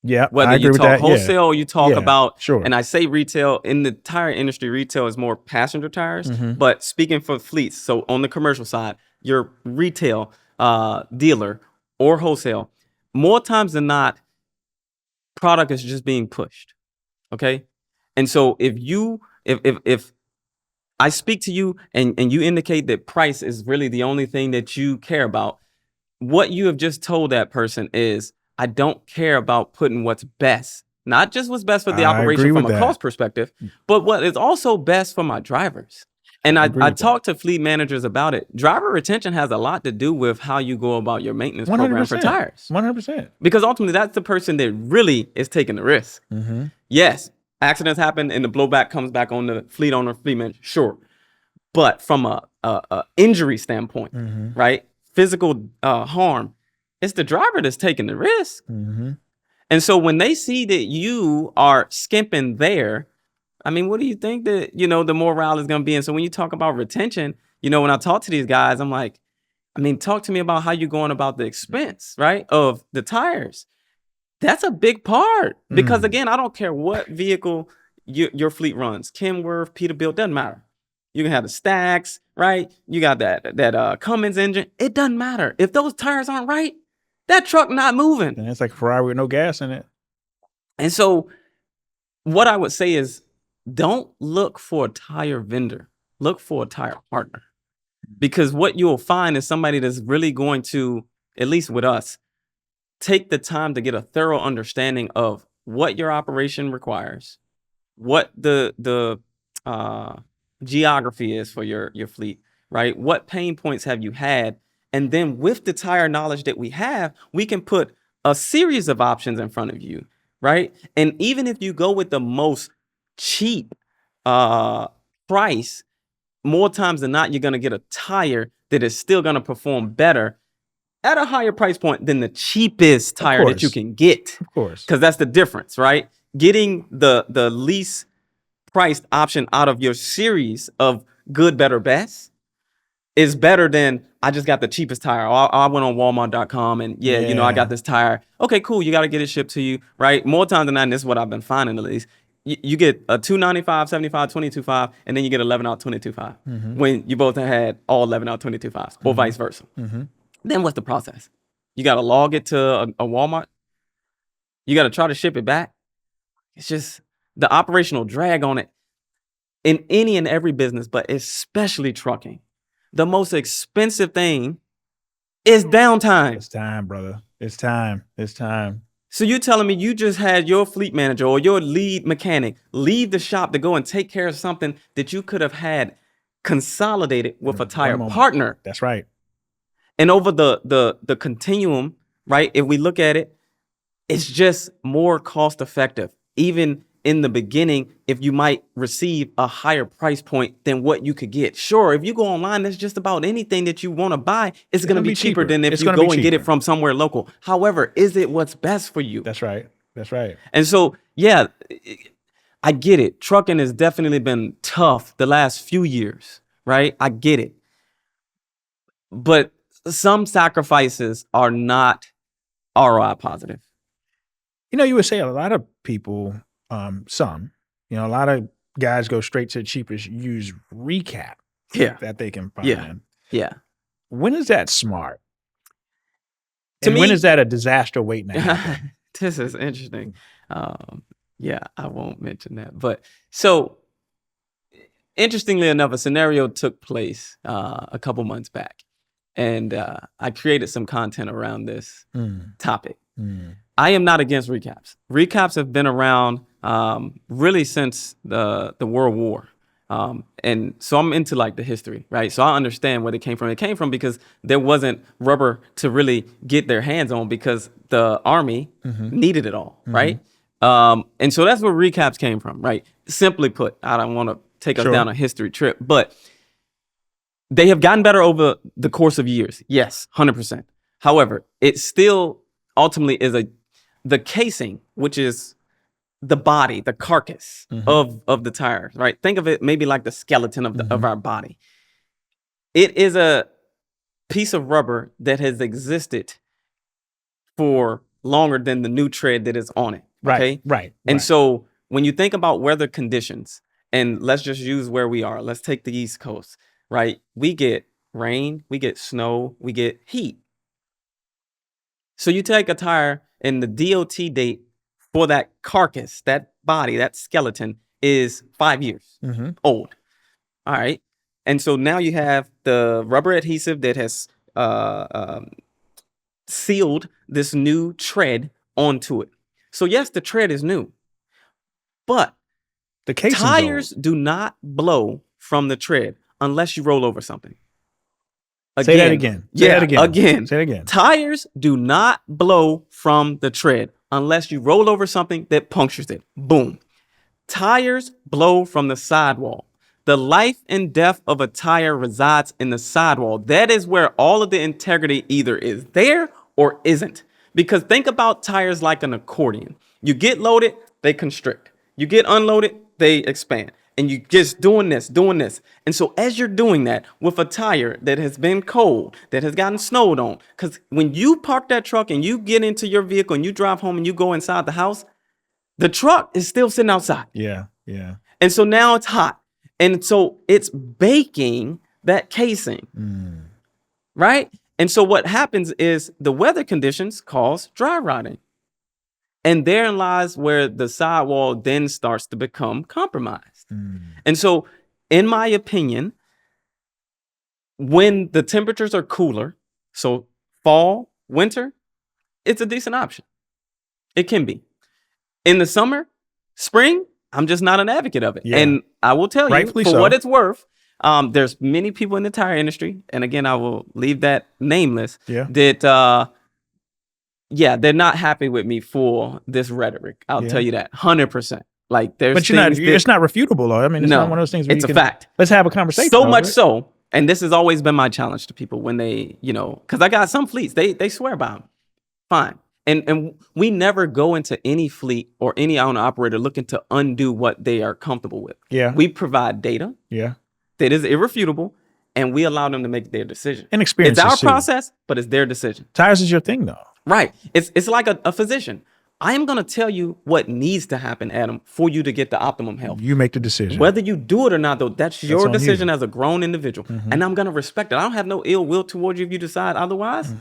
A: Yeah,
B: whether you talk wholesale or you talk about,
A: sure.
B: And I say retail, in the tire industry, retail is more passenger tires, but speaking for fleets, so on the commercial side, your retail dealer or wholesale, more times than not, product is just being pushed, okay? And so if I speak to you and you indicate that price is really the only thing that you care about. What you have just told that person is, I don't care about putting what's best, not just what's best for the
A: I
B: operation
A: agree
B: from
A: with
B: a
A: that.
B: cost perspective, but what is also best for my drivers. And
A: I
B: I,
A: agree
B: I
A: with that.
B: talk to fleet managers about it. Driver retention has a lot to do with how you go about your maintenance program for
A: 100%.
B: tires.
A: 100%.
B: Because ultimately, that's the person that really is taking the risk.
A: Mm-hmm.
B: Yes, accidents happen and the blowback comes back on the fleet owner, fleet manager, sure. But from a injury standpoint,
A: Mm-hmm.
B: right? Physical harm, it's the driver that's taking the risk.
A: Mm-hmm.
B: And so when they see that you are skimping there, I mean, what do you think that, the morale is going to be? And so when you talk about retention, when I talk to these guys, I'm like, I mean, talk to me about how you're going about the expense, right, of the tires. That's a big part because, again, I don't care what vehicle your fleet runs. Kenworth, Peterbilt, doesn't matter. You can have the stacks, right? You got that Cummins engine. It doesn't matter. If those tires aren't right, that truck not moving.
A: And it's like a Ferrari with no gas in it.
B: And so what I would say is, don't look for a tire vendor. Look for a tire partner. Because what you'll find is somebody that's really going to, at least with us, take the time to get a thorough understanding of what your operation requires, what the geography is for your fleet, right? What pain points have you had? And then with the tire knowledge that we have, we can put a series of options in front of you, right? And even if you go with the most cheap price, more times than not, you're going to get a tire that is still going to perform better at a higher price point than the cheapest tire that you can get.
A: Of course.
B: Because that's the difference, right? Getting the least priced option out of your series of good, better, best is better than I just got the cheapest tire. I went on Walmart.com and I got this tire. Okay, cool. You got to get it shipped to you, right? More times than not, and this is what I've been finding at least. You get a 295, 75, 22.5, and then you get 11 out 22.5 when you both had all 11 out 22.5s or vice versa. Then what's the process? You got to log it to a Walmart. You got to try to ship it back. It's just the operational drag on it in any and every business, but especially trucking. The most expensive thing is downtime.
A: It's time, brother. It's time. It's time.
B: So you're telling me you just had your fleet manager or your lead mechanic leave the shop to go and take care of something that you could have had consolidated with a tire partner.
A: That's right.
B: And over the continuum, right? If we look at it, it's just more cost effective. Even in the beginning, if you might receive a higher price point than what you could get. Sure, if you go online, that's just about anything that you want to buy. It's going to be cheaper than if you go and get it from somewhere local. However, is it what's best for you?
A: That's right. That's right.
B: And so, yeah, I get it. Trucking has definitely been tough the last few years, right? I get it. But some sacrifices are not ROI positive.
A: You would say a lot of people, a lot of guys go straight to the cheapest used recap that they can find.
B: Yeah.
A: When is that smart?
B: To me,
A: when is that a disaster waiting to happen?
B: This is interesting. I won't mention that. But so, interestingly enough, a scenario took place a couple months back. And I created some content around this topic. I am not against recaps. Recaps have been around really since the World War. And so I'm into like the history, right? So I understand where they came from. It came from because there wasn't rubber to really get their hands on because the Army needed it all, right? And so that's where recaps came from, right? Simply put, I don't want to take us down a history trip, but they have gotten better over the course of years. Yes, 100%. However, it still ultimately is the casing, which is the body, the carcass of the tires, right? Think of it maybe like the skeleton of our body. It is a piece of rubber that has existed for longer than the new tread that is on it. Okay?
A: Right.
B: And so when you think about weather conditions, and let's just use where we are. Let's take the East Coast, right? We get rain, we get snow, we get heat. So you take a tire and the DOT date for that carcass, that body, that skeleton is 5 years old. All right. And so now you have the rubber adhesive that has sealed this new tread onto it. So yes, the tread is new, but
A: The casing's
B: tires
A: old.
B: do not blow from the tread unless you roll over something.
A: Say that again. Say that again.
B: Again.
A: Say it again.
B: Tires do not blow from the tread unless you roll over something that punctures it. Boom. Tires blow from the sidewall. The life and death of a tire resides in the sidewall. That is where all of the integrity either is there or isn't. Because think about tires like an accordion. You get loaded, they constrict. You get unloaded, they expand. And you just doing this. And so as you're doing that with a tire that has been cold, that has gotten snowed on, because when you park that truck and you get into your vehicle and you drive home and you go inside the house, the truck is still sitting outside.
A: Yeah, yeah.
B: And so now it's hot. And so it's baking that casing, right? And so what happens is the weather conditions cause dry rotting. And therein lies where the sidewall then starts to become compromised. And so, in my opinion, when the temperatures are cooler, so fall, winter, it's a decent option. It can be. In the summer, spring, I'm just not an advocate of it.
A: Yeah.
B: And I will tell you,
A: Rightfully
B: for
A: so.
B: what it's worth, there's many people in the tire industry, and again, I will leave that nameless,
A: Yeah.
B: that, they're not happy with me for this rhetoric. I'll tell you that, 100%. Like, there's
A: But you're not.
B: things that,
A: It's not refutable, though. I mean, it's
B: No,
A: not one of those things where
B: it's
A: you
B: a
A: can.
B: fact.
A: Let's have a conversation.
B: So
A: over
B: much
A: it.
B: so, and this has always been my challenge to people when they, because I got some fleets, they swear by them. Fine. And we never go into any fleet or any owner operator looking to undo what they are comfortable with.
A: Yeah.
B: We provide data
A: Yeah.
B: that is irrefutable, and we allow them to make their decision.
A: And experience.
B: It's our process, but it's their decision.
A: Tires is your thing, though.
B: Right. It's like a physician. I am going to tell you what needs to happen, Adam, for you to get the optimum health.
A: You make the decision.
B: Whether you do it or not, though, that's your
A: on you.
B: decision as a grown individual. And I'm going to respect it. I don't have no ill will towards you if you decide otherwise.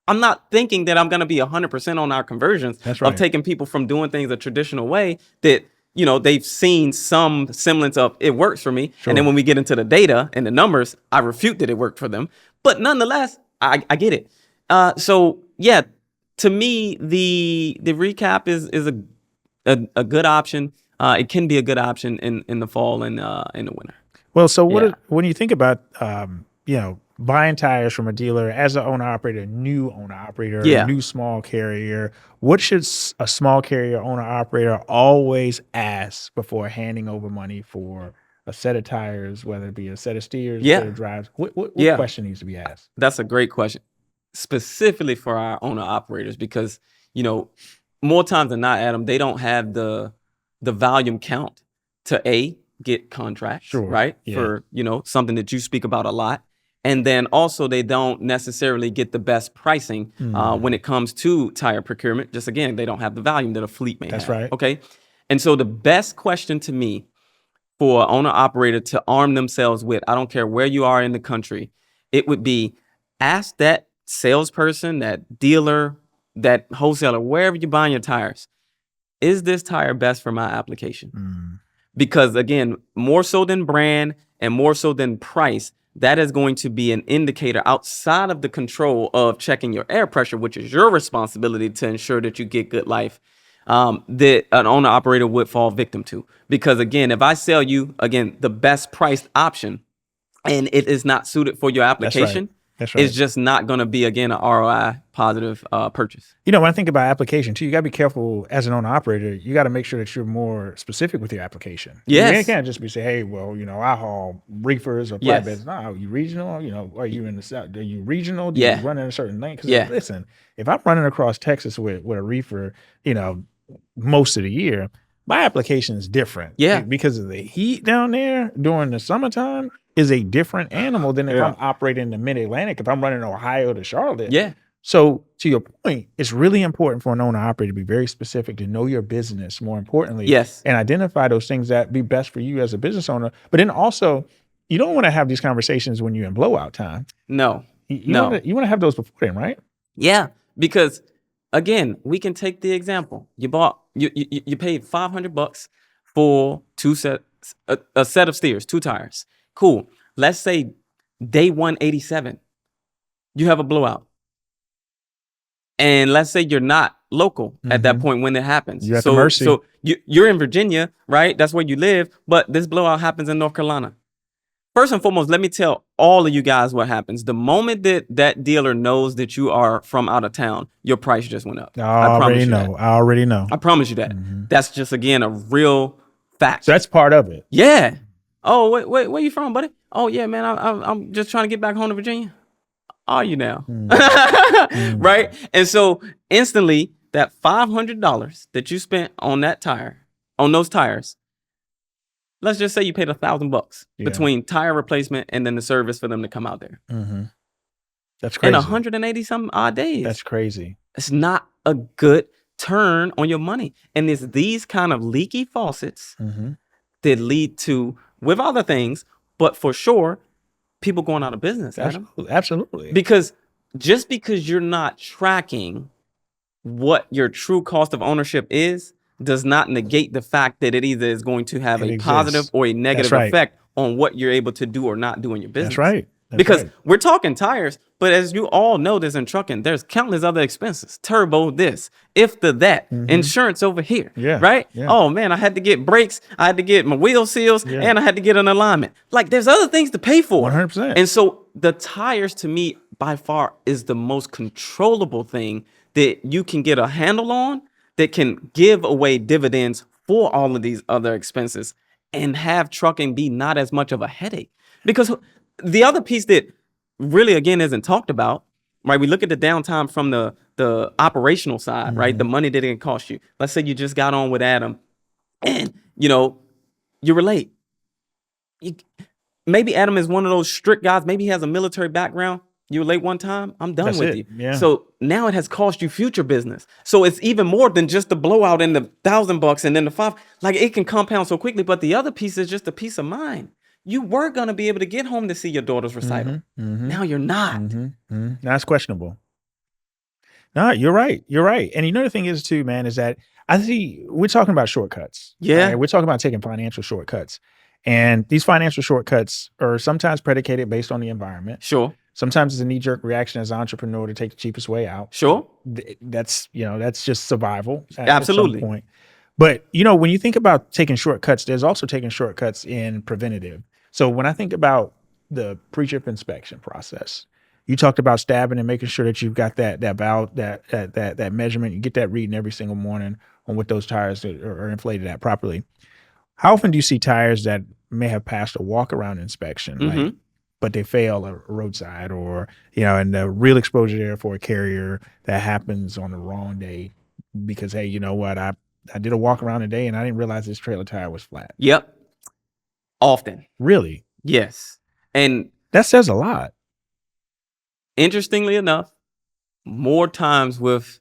B: I'm not thinking that I'm going to be 100% on our conversions
A: That's right.
B: of taking people from doing things a traditional way that, they've seen some semblance of it works for me.
A: Sure.
B: And then when we get into the data and the numbers, I refute that it worked for them. But nonetheless, I get it. So, yeah, to me, the recap is a good option. It can be a good option in the fall and in the winter.
A: Well, so when you think about buying tires from a dealer as an owner operator, new owner operator, new small carrier, what should a small carrier owner operator always ask before handing over money for a set of tires, whether it be a set of steers, a set of drives? What question needs to be asked?
B: That's a great question, specifically for our owner operators, because more times than not, Adam, they don't have the volume count to get contracts, right?
A: Yeah.
B: For something that you speak about a lot. And then also they don't necessarily get the best pricing when it comes to tire procurement. Just again, they don't have the volume that a fleet may have.
A: That's right.
B: Okay. And so the best question to me for an owner operator to arm themselves with, I don't care where you are in the country, it would be ask that salesperson, that dealer, that wholesaler, wherever you're buying your tires, is this tire best for my application? Because again, more so than brand and more so than price, that is going to be an indicator outside of the control of checking your air pressure, which is your responsibility to ensure that you get good life, that an owner operator would fall victim to. Because again, if I sell you, again, the best priced option and it is not suited for your application,
A: That's right.
B: it's just not going to be, again, an ROI positive purchase.
A: When I think about application too, you got to be careful as an owner operator. You got to make sure that you're more specific with your application.
B: Yes.
A: You can't just be say, hey, well, I haul reefers or flatbeds. No, are you regional? Are you in the south? Are you regional? Do you run in a certain lane? Because listen, if I'm running across Texas with a reefer, most of the year, my application is different.
B: Yeah.
A: Because of the heat down there during the summertime is a different animal than if I'm operating in the mid-Atlantic, if I'm running Ohio to Charlotte.
B: Yeah.
A: So to your point, it's really important for an owner operator to be very specific, to know your business, more importantly.
B: Yes.
A: And identify those things that be best for you as a business owner. But then also, you don't want to have these conversations when you're in blowout time.
B: No.
A: You want to have those before then, right?
B: Yeah. Because again, we can take the example. You paid $500 for a set of steers, 2 tires. Cool. Let's say day 187, you have a blowout. And let's say you're not local at that point when it happens.
A: You're at the mercy.
B: So you're in Virginia, right? That's where you live. But this blowout happens in North Carolina. First and foremost, let me tell all of you guys what happens. The moment that dealer knows that you are from out of town, your price just went up.
A: I already know.
B: I promise you that. That's just, again, a real fact.
A: So that's part of it.
B: Yeah. Oh, wait, where you from, buddy? Oh, yeah, man, I'm just trying to get back home to Virginia. Are you now? Right? And so instantly, that $500 that you spent on those tires, let's just say you paid $1,000 between tire replacement and then the service for them to come out there.
A: That's crazy.
B: In 180 some odd days.
A: That's crazy.
B: It's not a good turn on your money. And it's these kind of leaky faucets that lead to, with other things, but for sure, people going out of business.
A: Absolutely.
B: Because just because you're not tracking what your true cost of ownership is, does not negate the fact that it either is going to have a positive or a negative effect on what you're able to do or not do in your business.
A: That's right.
B: Because we're talking tires, but as you all know this in trucking, there's countless other expenses. Turbo this, that, insurance over here, right? Yeah. Oh man, I had to get brakes, I had to get my wheel seals, and I had to get an alignment. Like there's other things to pay for.
A: 100%.
B: And so the tires to me by far is the most controllable thing that you can get a handle on, that can give away dividends for all of these other expenses and have trucking be not as much of a headache. Because the other piece that really, again, isn't talked about, right? We look at the downtime from the operational side, right? The money that it can cost you. Let's say you just got on with Adam and, you were late. Maybe Adam is one of those strict guys. Maybe he has a military background. You were late one time, I'm done with you.
A: Yeah.
B: So now it has cost you future business. So it's even more than just the blowout and the $1,000 and then the $5. Like it can compound so quickly. But the other piece is just a peace of mind. You were gonna be able to get home to see your daughter's recital. Now you're not.
A: Now it's questionable. No, you're right. You're right. And the thing is too, man, is that I see we're talking about shortcuts.
B: Yeah.
A: Right? We're talking about taking financial shortcuts. And these financial shortcuts are sometimes predicated based on the environment.
B: Sure.
A: Sometimes it's a knee-jerk reaction as an entrepreneur to take the cheapest way out.
B: Sure.
A: That's just survival
B: Absolutely.
A: At some point. But, when you think about taking shortcuts, there's also taking shortcuts in preventative. So when I think about the pre-trip inspection process, you talked about stabbing and making sure that you've got that valve, that measurement, you get that reading every single morning on what those tires are inflated at properly. How often do you see tires that may have passed a walk-around inspection, right? But they fail a roadside or, and the real exposure there for a carrier that happens on the wrong day because, hey, you know what? I did a walk around today and I didn't realize this trailer tire was flat.
B: Yep. Often.
A: Really?
B: Yes. And
A: that says a lot.
B: Interestingly enough, more times with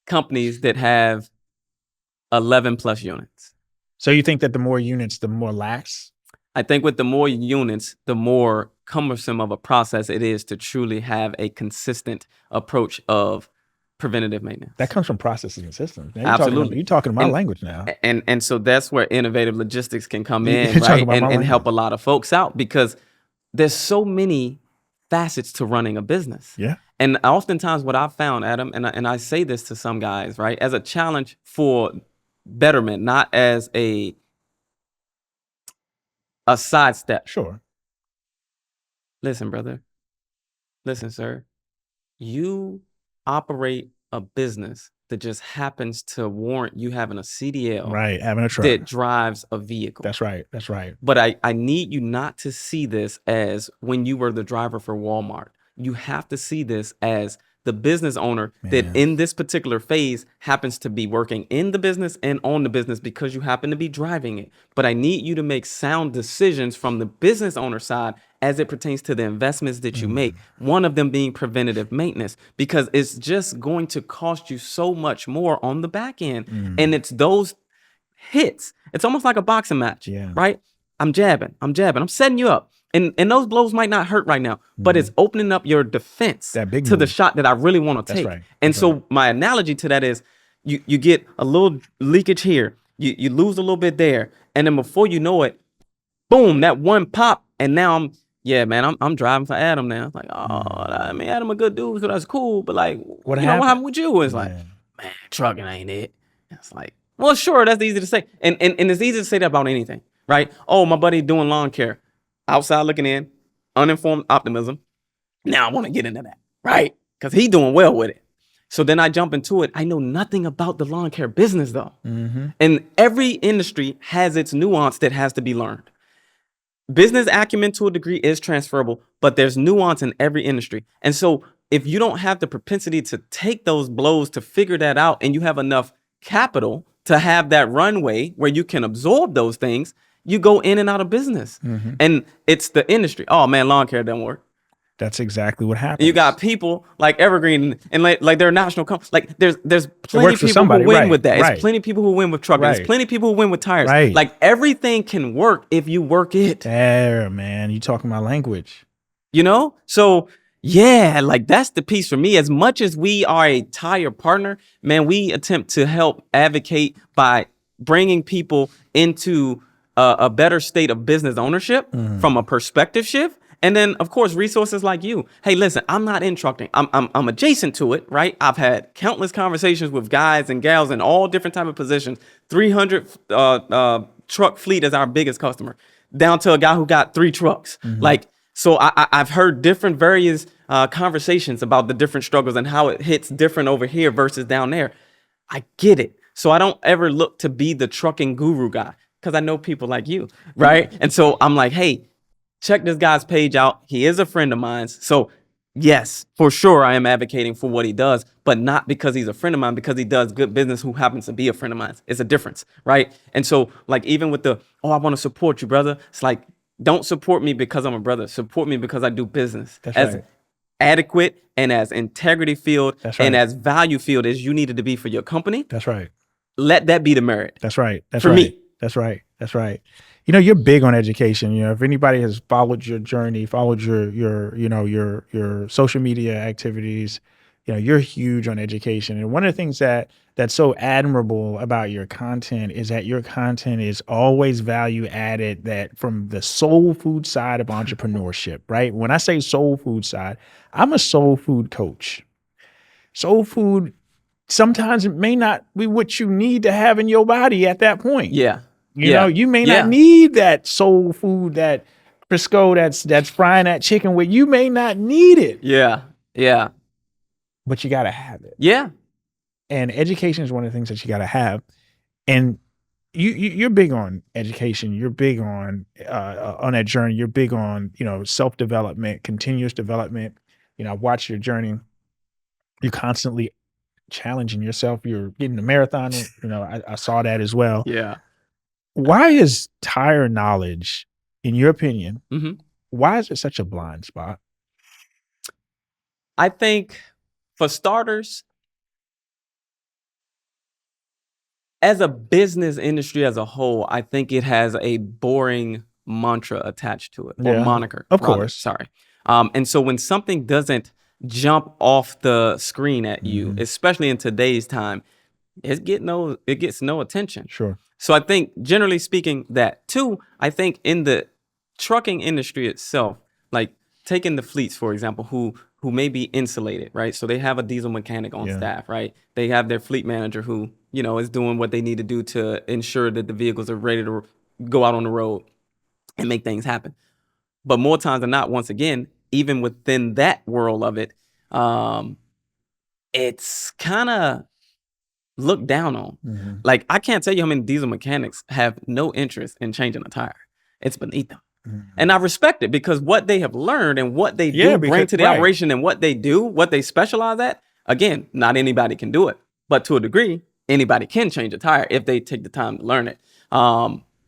B: companies that have 11 plus units.
A: So you think that the more units, the more lax?
B: I think with the more units, the more cumbersome of a process it is to truly have a consistent approach of preventative maintenance.
A: That comes from processes and systems. Now
B: Absolutely.
A: You're talking my language now.
B: And so that's where innovative logistics can come in, right? And help a lot of folks out because there's so many facets to running a business.
A: Yeah.
B: And oftentimes what I've found, Adam, and I say this to some guys, right, as a challenge for betterment, not as a sidestep.
A: Sure.
B: Listen, brother. Listen, sir. You operate a business that just happens to warrant you having a CDL.
A: Right, having a truck.
B: That drives a vehicle.
A: That's right. That's right.
B: But I need you not to see this as when you were the driver for Walmart. You have to see this as the business owner that in this particular phase happens to be working in the business and on the business because you happen to be driving it. But I need you to make sound decisions from the business owner side as it pertains to the investments that you make. One of them being preventative maintenance, because it's just going to cost you so much more on the back end. And it's those hits. It's almost like a boxing match, right? I'm jabbing, I'm setting you up. And those blows might not hurt right now, but it's opening up your defense to the shot that I really want to take.
A: Right.
B: And so my analogy to that is you get a little leakage here, you lose a little bit there, and then before you know it, boom, that one pop, And now I'm driving for Adam now. Like, I mean, Adam a good dude, so that's cool. But like, what happened with you? It's like, man, trucking ain't it. It's like, well, sure, that's easy to say. And it's easy to say that about anything, right? Oh, my buddy doing lawn care. Outside looking in, uninformed optimism. Now I want to get into that, right? Because he doing well with it. So then I jump into it. I know nothing about the lawn care business though. And every industry has its nuance that has to be learned. Business acumen to a degree is transferable, but there's nuance in every industry. And so if you don't have the propensity to take those blows to figure that out, and you have enough capital to have that runway where you can absorb those things, you go in and out of business. And it's the industry. Oh man, lawn care doesn't work.
A: That's exactly what happens.
B: And you got people like Evergreen and like they're national companies. Like there's plenty of people who win with that. It's plenty of people who win with trucking. There's plenty of people who win with tires. Like everything can work if you work it.
A: There, man. You talking my language.
B: You know? So yeah, like that's the piece for me. As much as we are a tire partner, man, we attempt to help advocate by bringing people into a better state of business ownership from a perspective shift. And then, of course, resources like you. Hey, listen, I'm not in trucking. I'm adjacent to it, right? I've had countless conversations with guys and gals in all different type of positions. 300 truck fleet is our biggest customer, down to a guy who got 3 trucks. Like, so I've heard different various conversations about the different struggles and how it hits different over here versus down there. I get it. So I don't ever look to be the trucking guru guy because I know people like you, right? And so I'm like, hey, check this guy's page out. He is a friend of mine. So yes, for sure, I am advocating for what he does, but not because he's a friend of mine, because he does good business who happens to be a friend of mine. It's a difference, right? And so like even with I want to support you, brother. It's like, don't support me because I'm a brother. Support me because I do business.
A: That's
B: as
A: right.
B: adequate and as integrity filled and as value filled as you needed to be for your company.
A: That's right.
B: Let that be the merit.
A: That's right. That's
B: for
A: right.
B: me.
A: That's right. That's right. You know, you're big on education. You know, if anybody has followed your journey, followed your social media activities, you know, you're huge on education. And one of the things that's so admirable about your content is that your content is always value added, that from the soul food side of entrepreneurship, right? When I say soul food side, I'm a soul food coach. Soul food, sometimes it may not be what you need to have in your body at that point.
B: Yeah.
A: You know, you may not need that soul food, that Crisco that's frying that chicken with. You may not need it.
B: Yeah. Yeah.
A: But you got to have it.
B: Yeah.
A: And education is one of the things that you got to have. And you're big on education. You're big on that journey. You're big on, you know, self-development, continuous development. You know, I've watched your journey. You're constantly challenging yourself. You're getting the marathon. You know, I saw that as well.
B: Yeah.
A: Why is tire knowledge, in your opinion, why is it such a blind spot?
B: I think for starters, as a business industry as a whole, I think it has a boring mantra attached to it, or moniker.
A: Of course.
B: Sorry. And so when something doesn't jump off the screen at you, especially in today's time, it gets no attention.
A: Sure.
B: So I think, generally speaking, that. 2, I think in the trucking industry itself, like taking the fleets, for example, who may be insulated, right? So they have a diesel mechanic on staff, right? They have their fleet manager who, you know, is doing what they need to do to ensure that the vehicles are ready to go out on the road and make things happen. But more times than not, once again, even within that world of it, it's kind of looked down on. Like, I can't tell you how many diesel mechanics have no interest in changing a tire. It's beneath them. And I respect it, because what they have learned and what they do bring to the operation, and what they do, what they specialize at, again, not anybody can do it. But to a degree, anybody can change a tire if they take the time to learn it.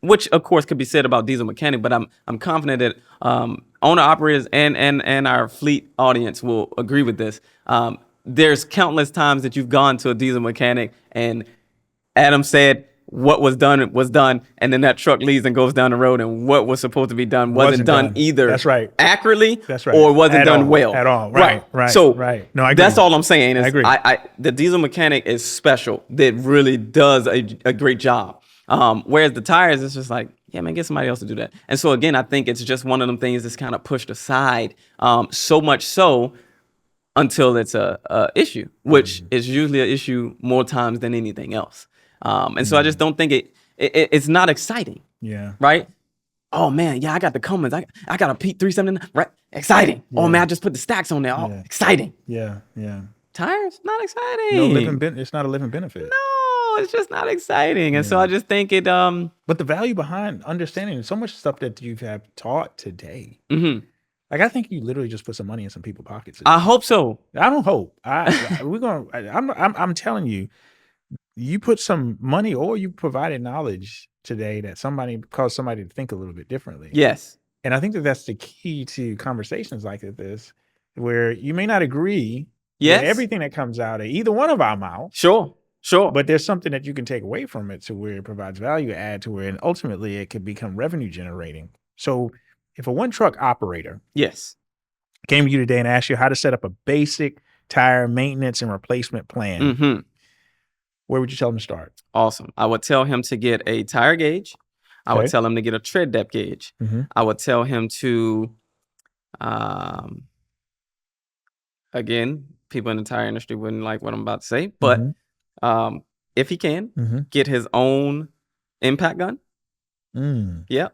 B: Which of course could be said about diesel mechanic, but I'm confident that owner operators and our fleet audience will agree with this. There's countless times that you've gone to a diesel mechanic and Adam said what was done, and then that truck leaves and goes down the road, and what was supposed to be done wasn't done either.
A: That's right.
B: Accurately,
A: that's right,
B: or wasn't done well
A: at all. Right.
B: So
A: no, I agree.
B: That's all I'm saying. Is
A: I agree.
B: The diesel mechanic is special. That really does a great job. Whereas the tires, it's just like, yeah, man, get somebody else to do that. And so again, I think it's just one of them things that's kind of pushed aside, so much so until it's a issue, which is usually an issue more times than anything else. And so I just don't think it's not exciting.
A: Yeah.
B: Right. Oh man, yeah, I got the Cummins. I got a Pete 379. Right. Exciting.
A: Yeah.
B: Oh man, I just put the stacks on there. Oh, exciting.
A: Yeah. Yeah.
B: Tires, not exciting.
A: No it's not a living benefit.
B: No, it's just not exciting. And so I just think it
A: But the value behind understanding so much stuff that you have taught today. Like I think you literally just put some money in some people's pockets today.
B: I hope so.
A: I don't hope. I'm telling you, you put some money or you provided knowledge today that caused somebody to think a little bit differently.
B: Yes.
A: And I think that's the key to conversations like this, where you may not agree with everything that comes out of either one of our mouths.
B: Sure.
A: But there's something that you can take away from it to where it provides value add to where, and ultimately it could become revenue generating. So if a one truck operator came to you today and asked you how to set up a basic tire maintenance and replacement plan, where would you tell them to start?
B: Awesome. I would tell him to get a tire gauge. I would tell him to get a tread depth gauge. I would tell him to, again, people in the tire industry wouldn't like what I'm about to say, but if he can, get his own impact gun. Yeah.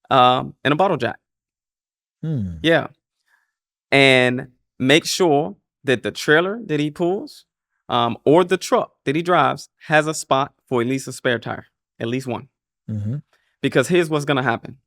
B: And a bottle jack. Yeah. And make sure that the trailer that he pulls or the truck that he drives has a spot for at least a spare tire, at least one. Because here's what's going to happen.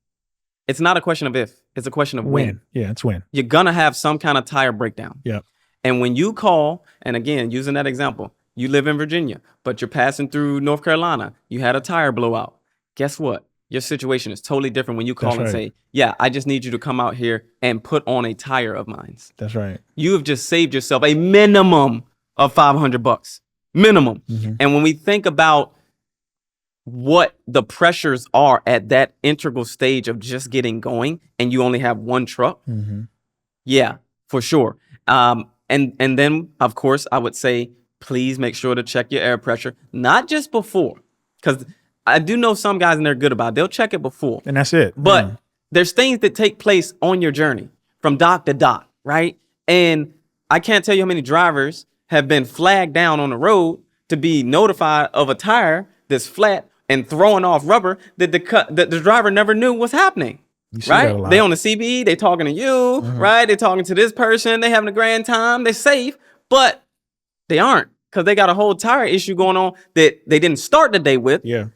B: It's not a question of if, it's a question of when.
A: Yeah, it's when.
B: You're going to have some kind of tire breakdown.
A: Yeah.
B: And when you call, and again, using that example, you live in Virginia, but you're passing through North Carolina, you had a tire blowout. Guess what? Your situation is totally different when you call and say, yeah, I just need you to come out here and put on a tire of mine.
A: That's right.
B: You have just saved yourself a minimum of $500. Minimum. And when we think about what the pressures are at that integral stage of just getting going and you only have one truck, yeah, for sure. And then, of course, I would say, please make sure to check your air pressure, not just before, because I do know some guys and they're good about it. They'll check it before.
A: And that's it.
B: But there's things that take place on your journey from dock to dock, right? And I can't tell you how many drivers have been flagged down on the road to be notified of a tire that's flat and throwing off rubber that the driver never knew was happening. Right? They on the CB, they talking to you, right? They talking to this person, they having a grand time, they're safe, but they aren't, because they got a whole tire issue going on that they didn't start the day with.
A: Yeah.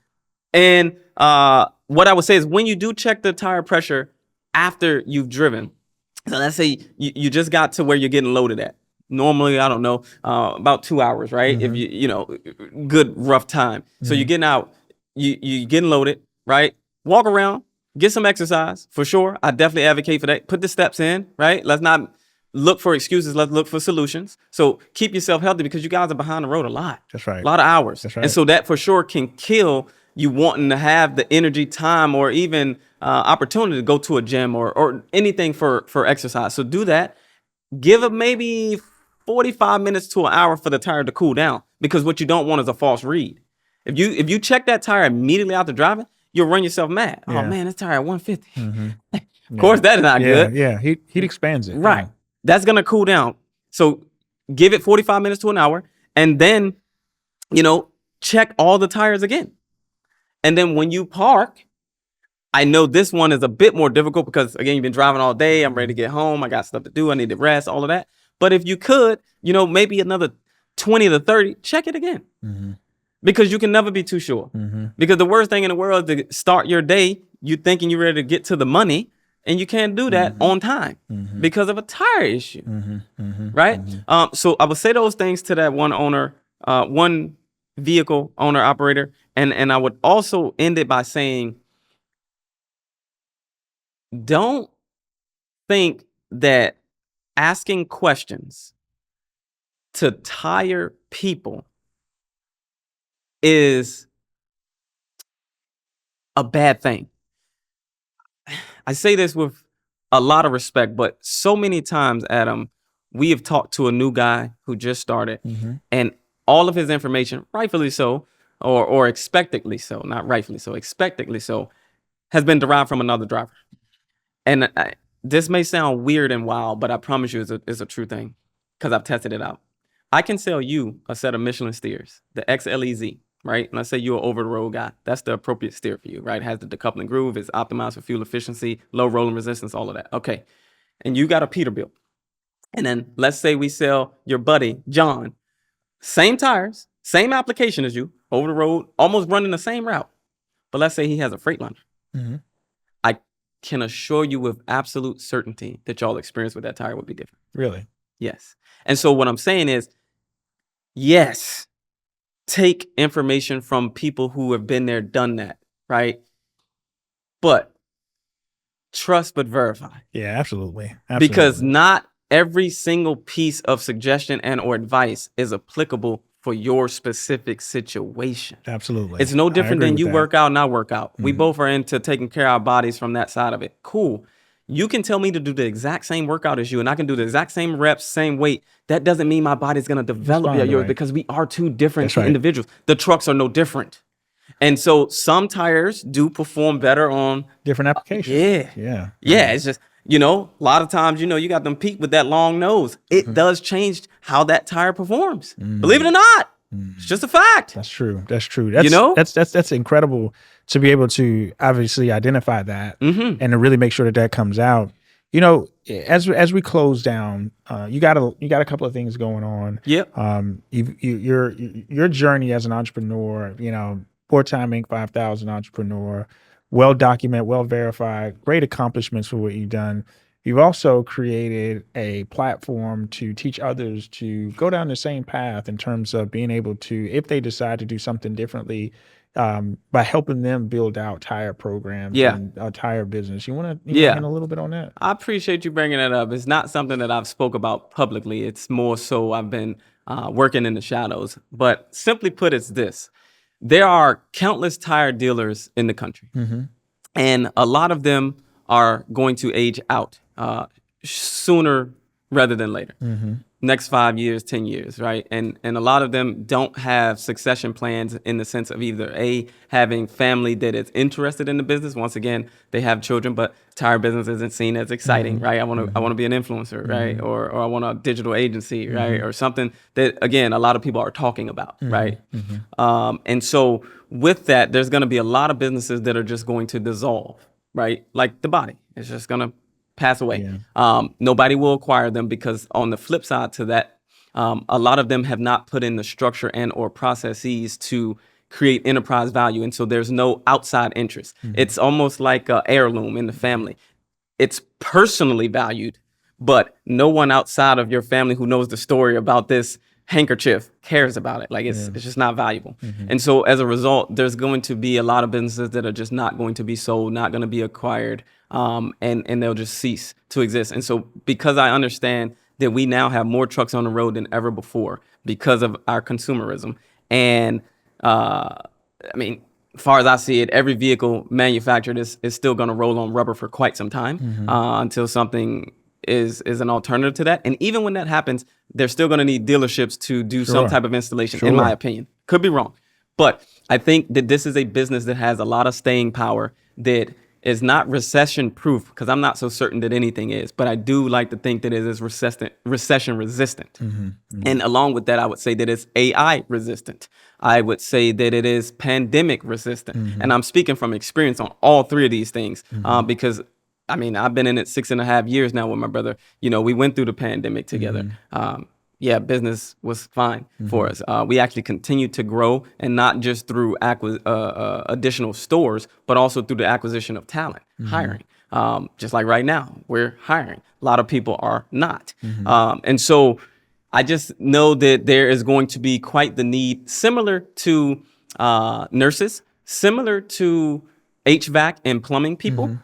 B: And what I would say is when you do check the tire pressure after you've driven, so let's say you just got to where you're getting loaded at. Normally, I don't know, about 2 hours, right? If you know, good rough time. So you're getting out, you getting loaded, right? Walk around, get some exercise for sure. I definitely advocate for that. Put the steps in, right? Let's not look for excuses. Let's look for solutions. So keep yourself healthy because you guys are behind the road a lot.
A: That's right.
B: A lot of hours.
A: That's right.
B: And so that for sure can kill you wanting to have the energy, time, or even opportunity to go to a gym or anything for exercise. So do that. Give it maybe 45 minutes to an hour for the tire to cool down, because what you don't want is a false read. If you check that tire immediately after driving, you'll run yourself mad. Oh man, this tire at 150. Of course, that is not good.
A: Yeah, heat expands it.
B: Right. That's going to cool down. So give it 45 minutes to an hour, and then, check all the tires again. And then when you park, I know this one is a bit more difficult because, again, you've been driving all day. I'm ready to get home. I got stuff to do. I need to rest, all of that. But if you could, maybe another 20 to 30, check it again. Because you can never be too sure. Because the worst thing in the world is to start your day, you thinking you're ready to get to the money, and you can't do that on time because of a tire issue, right? So I would say those things to that one vehicle owner operator, and I would also end it by saying, don't think that asking questions to tire people is a bad thing. I say this with a lot of respect, but so many times, Adam, we have talked to a new guy who just started, and all of his information, rightfully so, or expectedly so, not rightfully so, expectedly so, has been derived from another driver. And this may sound weird and wild, but I promise you it's a true thing because I've tested it out. I can sell you a set of Michelin steers, the XLEZ, right? And let's say you're an over-the-road guy. That's the appropriate steer for you, right? It has the decoupling groove. It's optimized for fuel efficiency, low rolling resistance, all of that. Okay. And you got a Peterbilt. And then let's say we sell your buddy, John, same tires, same application as you, over the road, almost running the same route. But let's say he has a Freightliner.
A: Mm-hmm.
B: I can assure you with absolute certainty that y'all experience with that tire would be different.
A: Really?
B: Yes. And so what I'm saying is, yes, take information from people who have been there, done that, right? But trust but verify.
A: Yeah, absolutely.
B: Because not every single piece of suggestion and or advice is applicable for your specific situation.
A: Absolutely.
B: It's no different than you work out and I work out. Mm-hmm. We both are into taking care of our bodies from that side of it. Cool. You can tell me to do the exact same workout as you and I can do the exact same reps, same weight. That doesn't mean my body's going to develop yours because we are two different individuals. The trucks are no different. And so some tires do perform better on
A: different applications.
B: Yeah. It's just, a lot of times, you got them peak with that long nose. It does change how that tire performs. Believe it or not. It's just a fact.
A: That's true. That's incredible to be able to obviously identify that and to really make sure that comes out. As we close down, you got a couple of things going on.
B: Yep.
A: Your journey as an entrepreneur, four-time Inc. 5,000 entrepreneur, well documented, well verified, great accomplishments for what you've done. You've also created a platform to teach others to go down the same path in terms of being able to, if they decide to do something differently, by helping them build out tire programs and a tire business. You want to hit a little bit on that?
B: I appreciate you bringing that up. It's not something that I've spoke about publicly. It's more so I've been working in the shadows. But simply put, it's this. There are countless tire dealers in the country. Mm-hmm. And a lot of them are going to age out sooner rather than later. Mm-hmm. Next 5 years, 10 years, right? And a lot of them don't have succession plans in the sense of either having family that is interested in the business. Once again, they have children, but tire business isn't seen as exciting, right? I want to be an influencer, right? Or I want a digital agency, right? Or something that, again, a lot of people are talking about, right? And so with that, there's going to be a lot of businesses that are just going to dissolve, right? Like the body, it's just going to pass away. Nobody will acquire them because on the flip side to that, a lot of them have not put in the structure and or processes to create enterprise value. And so there's no outside interest. It's almost like an heirloom in the family. It's personally valued, but no one outside of your family who knows the story about this handkerchief cares about it. Like it's just not valuable. And so as a result, there's going to be a lot of businesses that are just not going to be sold, not going to be acquired, and they'll just cease to exist. And so because I understand that we now have more trucks on the road than ever before because of our consumerism. And as far as I see it, every vehicle manufactured is still going to roll on rubber for quite some time until something is an alternative to that. And even when that happens, they're still going to need dealerships to do some type of installation, in my opinion. Could be wrong. But I think that this is a business that has a lot of staying power that is not recession proof, because I'm not so certain that anything is, but I do like to think that it is recession resistant. And along with that, I would say that it's AI resistant. I would say that it is pandemic resistant. And I'm speaking from experience on all three of these things because I've been in it 6.5 years now with my brother. We went through the pandemic together. Business was fine for us. We actually continued to grow, and not just through additional stores, but also through the acquisition of talent, hiring. Just like right now, we're hiring. A lot of people are not. And so I just know that there is going to be quite the need, similar to nurses, similar to HVAC and plumbing people.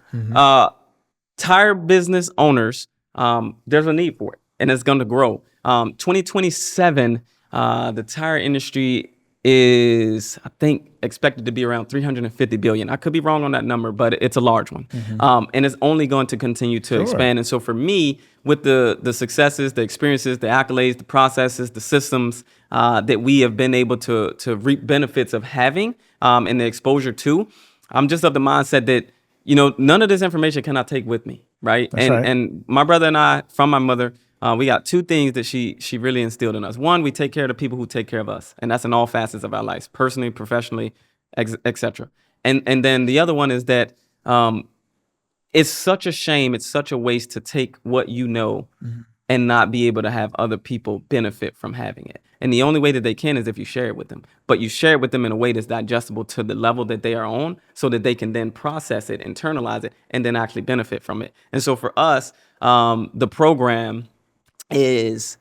B: Tire business owners, there's a need for it, and it's going to grow. 2027, the tire industry is, I think, expected to be around 350 billion. I could be wrong on that number, but it's a large one. And it's only going to continue to expand. And so for me, with the successes, the experiences, the accolades, the processes, the systems that we have been able to reap benefits of having and the exposure to, I'm just of the mindset that none of this information can I take with me, right?
A: That's right.
B: And my brother and I, from my mother, we got two things that she really instilled in us. One, we take care of the people who take care of us, and that's in all facets of our lives, personally, professionally, etc. And then the other one is that it's such a shame, it's such a waste to take what you know and not be able to have other people benefit from having it. And the only way that they can is if you share it with them. But you share it with them in a way that's digestible to the level that they are on, so that they can then process it, internalize it, and then actually benefit from it. And so for us, the program is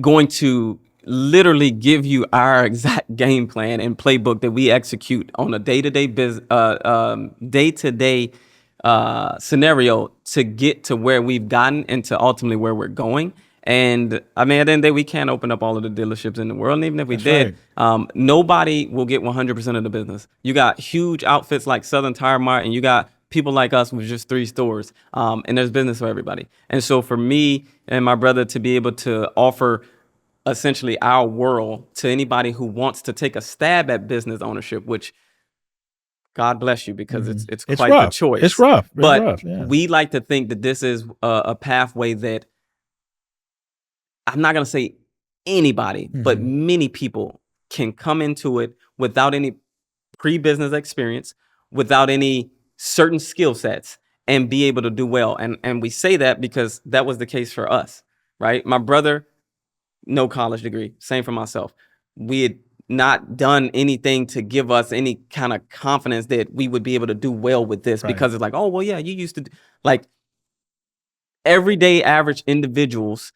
B: going to literally give you our exact game plan and playbook that we execute on a day-to-day scenario to get to where we've gotten and to ultimately where we're going. And I mean, at the end of the day, we can't open up all of the dealerships in the world. And even if we did, nobody will get 100% of the business. You got huge outfits like Southern Tire Mart, and you got people like us with just 3 stores. And there's business for everybody. And so for me and my brother to be able to offer essentially our world to anybody who wants to take a stab at business ownership, which God bless you, because it's quite
A: rough.
B: the choice.
A: It's rough.
B: But we like to think that this is a pathway that, I'm not going to say anybody, but many people can come into it without any pre-business experience, without any certain skill sets, and be able to do well. And we say that because that was the case for us, right? My brother, no college degree. Same for myself. We had not done anything to give us any kind of confidence that we would be able to do well with this, because it's like, oh, well, yeah, you used to like everyday average individuals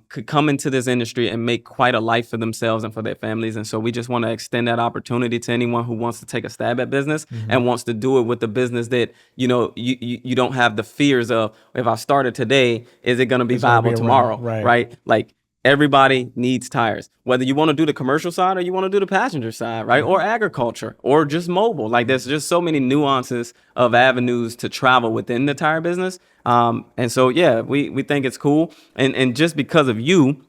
B: could come into this industry and make quite a life for themselves and for their families. And so we just want to extend that opportunity to anyone who wants to take a stab at business and wants to do it with the business that, you don't have the fears of, if I started today, is it going to be viable tomorrow? Right? Like, everybody needs tires, whether you want to do the commercial side or you want to do the passenger side, right? Or agriculture, or just mobile. Like, there's just so many nuances of avenues to travel within the tire business. And so, yeah, we think it's cool. And just because of you,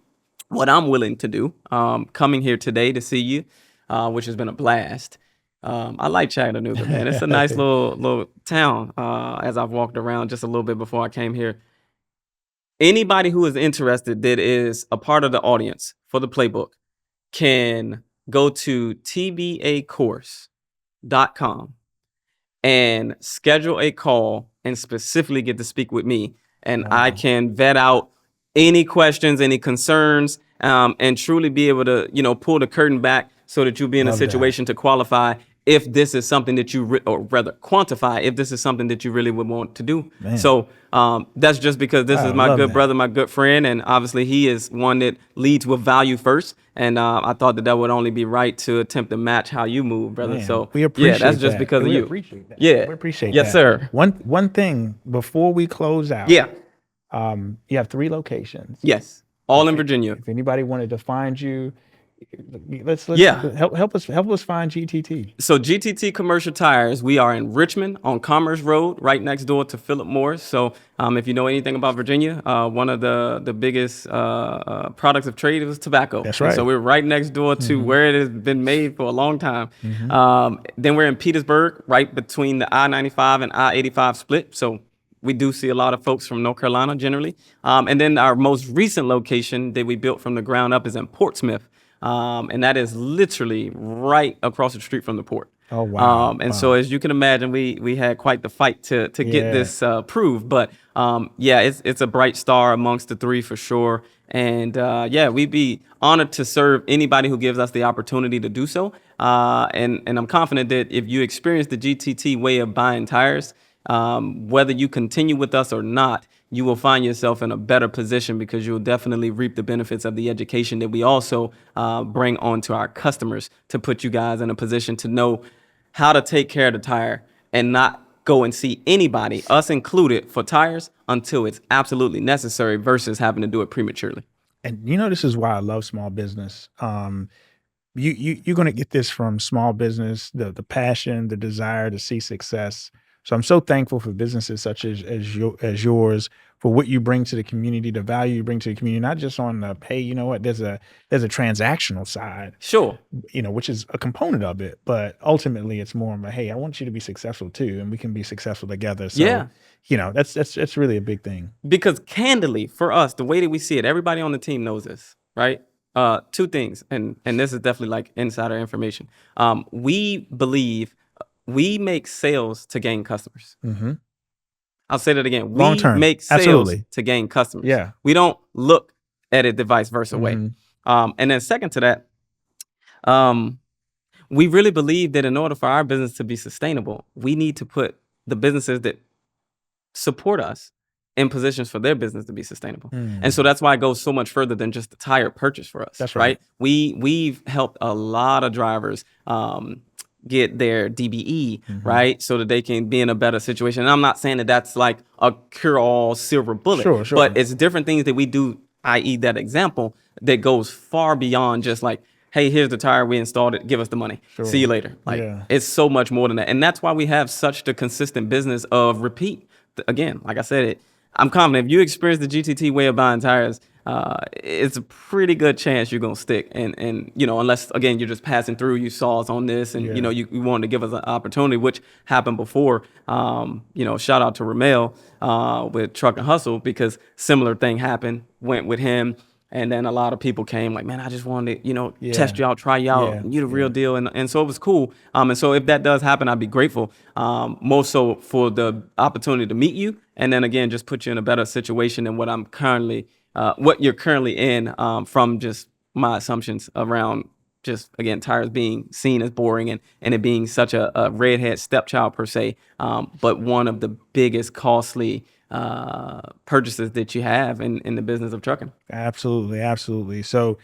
B: what I'm willing to do, coming here today to see you, which has been a blast. I like Chattanooga, man. It's a nice little town, as I've walked around just a little bit before I came here. Anybody who is interested that is a part of the audience for the playbook can go to tbacourse.com and schedule a call and specifically get to speak with me. And I can vet out any questions, any concerns, and truly be able to, pull the curtain back so that you'll be in a situation to qualify if this is something that you, or rather quantify if this is something that you really would want to do. So that's just because this is my good brother, my good friend, and obviously he is one that leads with value first. And I thought that would only be right to attempt to match how you move, brother. So
A: we appreciate
B: that's just because of you.
A: Appreciate that.
B: Yeah,
A: we appreciate that.
B: Yes, sir.
A: One thing before we close out.
B: Yeah.
A: You have 3 locations.
B: Yes, all in Virginia.
A: If anybody wanted to find you, let's help us find GTT.
B: So GTT Commercial Tires, we are in Richmond on Commerce Road, right next door to Philip Morris. So if you know anything about Virginia, one of the biggest products of trade is tobacco.
A: That's right.
B: And so we're right next door to where it has been made for a long time. Then we're in Petersburg, right between the I-95 and I-85 split. So we do see a lot of folks from North Carolina generally. And then our most recent location that we built from the ground up is in Portsmouth. And that is literally right across the street from the port.
A: Oh, wow.
B: So as you can imagine, we had quite the fight to get this approved. But it's a bright star amongst the 3 for sure. And we'd be honored to serve anybody who gives us the opportunity to do so. And I'm confident that if you experience the GTT way of buying tires, whether you continue with us or not, you will find yourself in a better position, because you'll definitely reap the benefits of the education that we also bring on to our customers, to put you guys in a position to know how to take care of the tire and not go and see anybody, us included, for tires until it's absolutely necessary versus having to do it prematurely.
A: And this is why I love small business. You're going to get this from small business, the passion, the desire to see success. So I'm so thankful for businesses such as yours, for what you bring to the community, the value you bring to the community, not just on the, hey, you know what, there's a transactional side,
B: Sure.
A: which is a component of it, but ultimately it's more of a, hey, I want you to be successful too, and we can be successful together. So,
B: Yeah.
A: that's really a big thing.
B: Because candidly, for us, the way that we see it, everybody on the team knows this, right? Two things, and this is definitely like insider information. We believe we make sales to gain customers.
A: Mm-hmm.
B: I'll say that again.
A: Long
B: We
A: term.
B: make sales
A: Absolutely.
B: to gain customers.
A: Yeah.
B: We don't look at it the vice versa way.
A: Mhm.
B: And then second to that, we really believe that in order for our business to be sustainable, we need to put the businesses that support us in positions for their business to be sustainable. And so that's why it goes so much further than just the tire purchase for us.
A: That's right.
B: We've helped a lot of drivers get their DBE, right? So that they can be in a better situation. And I'm not saying that that's like a cure-all silver bullet,
A: Sure.
B: but it's different things that we do, i.e. that example, that goes far beyond just like, hey, here's the tire, we installed it, give us the money.
A: Sure.
B: See you later. Like,
A: Yeah.
B: it's so much more than that. And that's why we have such the consistent business of repeat. Again, like I said, I'm confident if you experience the GTT way of buying tires, it's a pretty good chance you're gonna stick. And unless again you're just passing through, you saw us on this, and you wanted to give us an opportunity, which happened before. Shout out to Ramel with Truck and Hustle, because similar thing happened. Went with him. And then a lot of people came like, man, I just wanted to, test you out, try you out. And you the real deal. And so it was cool. And so if that does happen, I'd be grateful. Most so for the opportunity to meet you. And then again, just put you in a better situation than what you're currently in, from just my assumptions around just, again, tires being seen as boring and it being such a redhead stepchild per se. But one of the biggest costly purchases that you have in the business of trucking.
A: Absolutely. So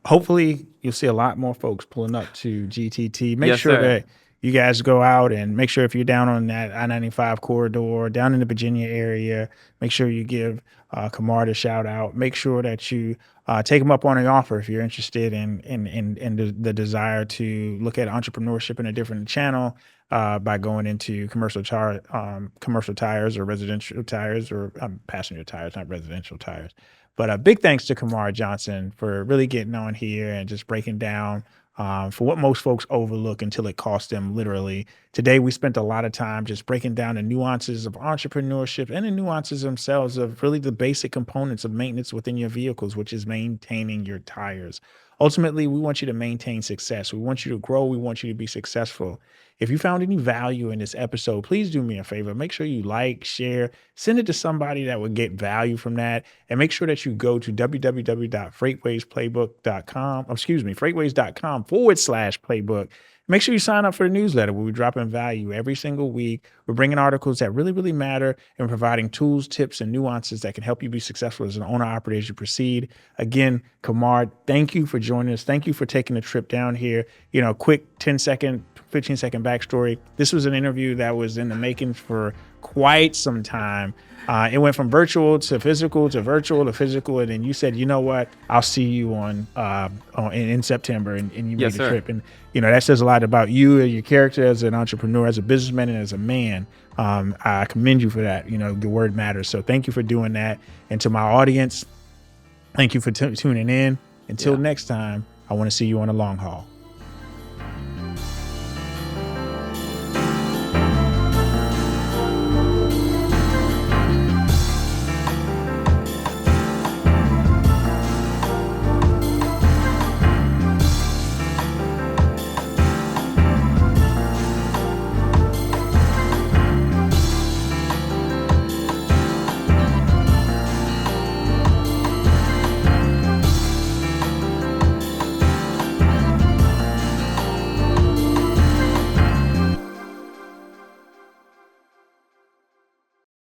A: hopefully you'll see a lot more folks pulling up to GTT. Make
B: Yes,
A: sure
B: sir.
A: that you guys go out, and make sure if you're down on that I-95 corridor, down in the Virginia area, make sure you give Kamard a shout out. Make sure that you take him up on an offer if you're interested in the desire to look at entrepreneurship in a different channel, by going into commercial tires or residential tires, or passenger tires, not residential tires. But big thanks to Kamard Johnson for really getting on here and just breaking down for what most folks overlook until it costs them literally. Today, we spent a lot of time just breaking down the nuances of entrepreneurship and the nuances themselves of really the basic components of maintenance within your vehicles, which is maintaining your tires. Ultimately, we want you to maintain success. We want you to grow. We want you to be successful. If you found any value in this episode, please do me a favor. Make sure you like, share, send it to somebody that would get value from that. And make sure that you go to freightwaysplaybook.com/playbook. Make sure you sign up for the newsletter where we drop in value every single week. We're bringing articles that really, really matter and providing tools, tips, and nuances that can help you be successful as an owner-operator as you proceed. Again, Kamard, thank you for joining us. Thank you for taking the trip down here. Quick 10-second, 15-second backstory. This was an interview that was in the making for quite some time. It went from virtual to physical to virtual to physical, and then you said, you know what, I'll see you in September, and you made
B: Yes,
A: the
B: sir.
A: trip. And that says a lot about you and your character as an entrepreneur, as a businessman, and as a man. I commend you for that. The word matters. So thank you for doing that. And to my audience, thank you for tuning in. Until next time, I want to see you on the long haul.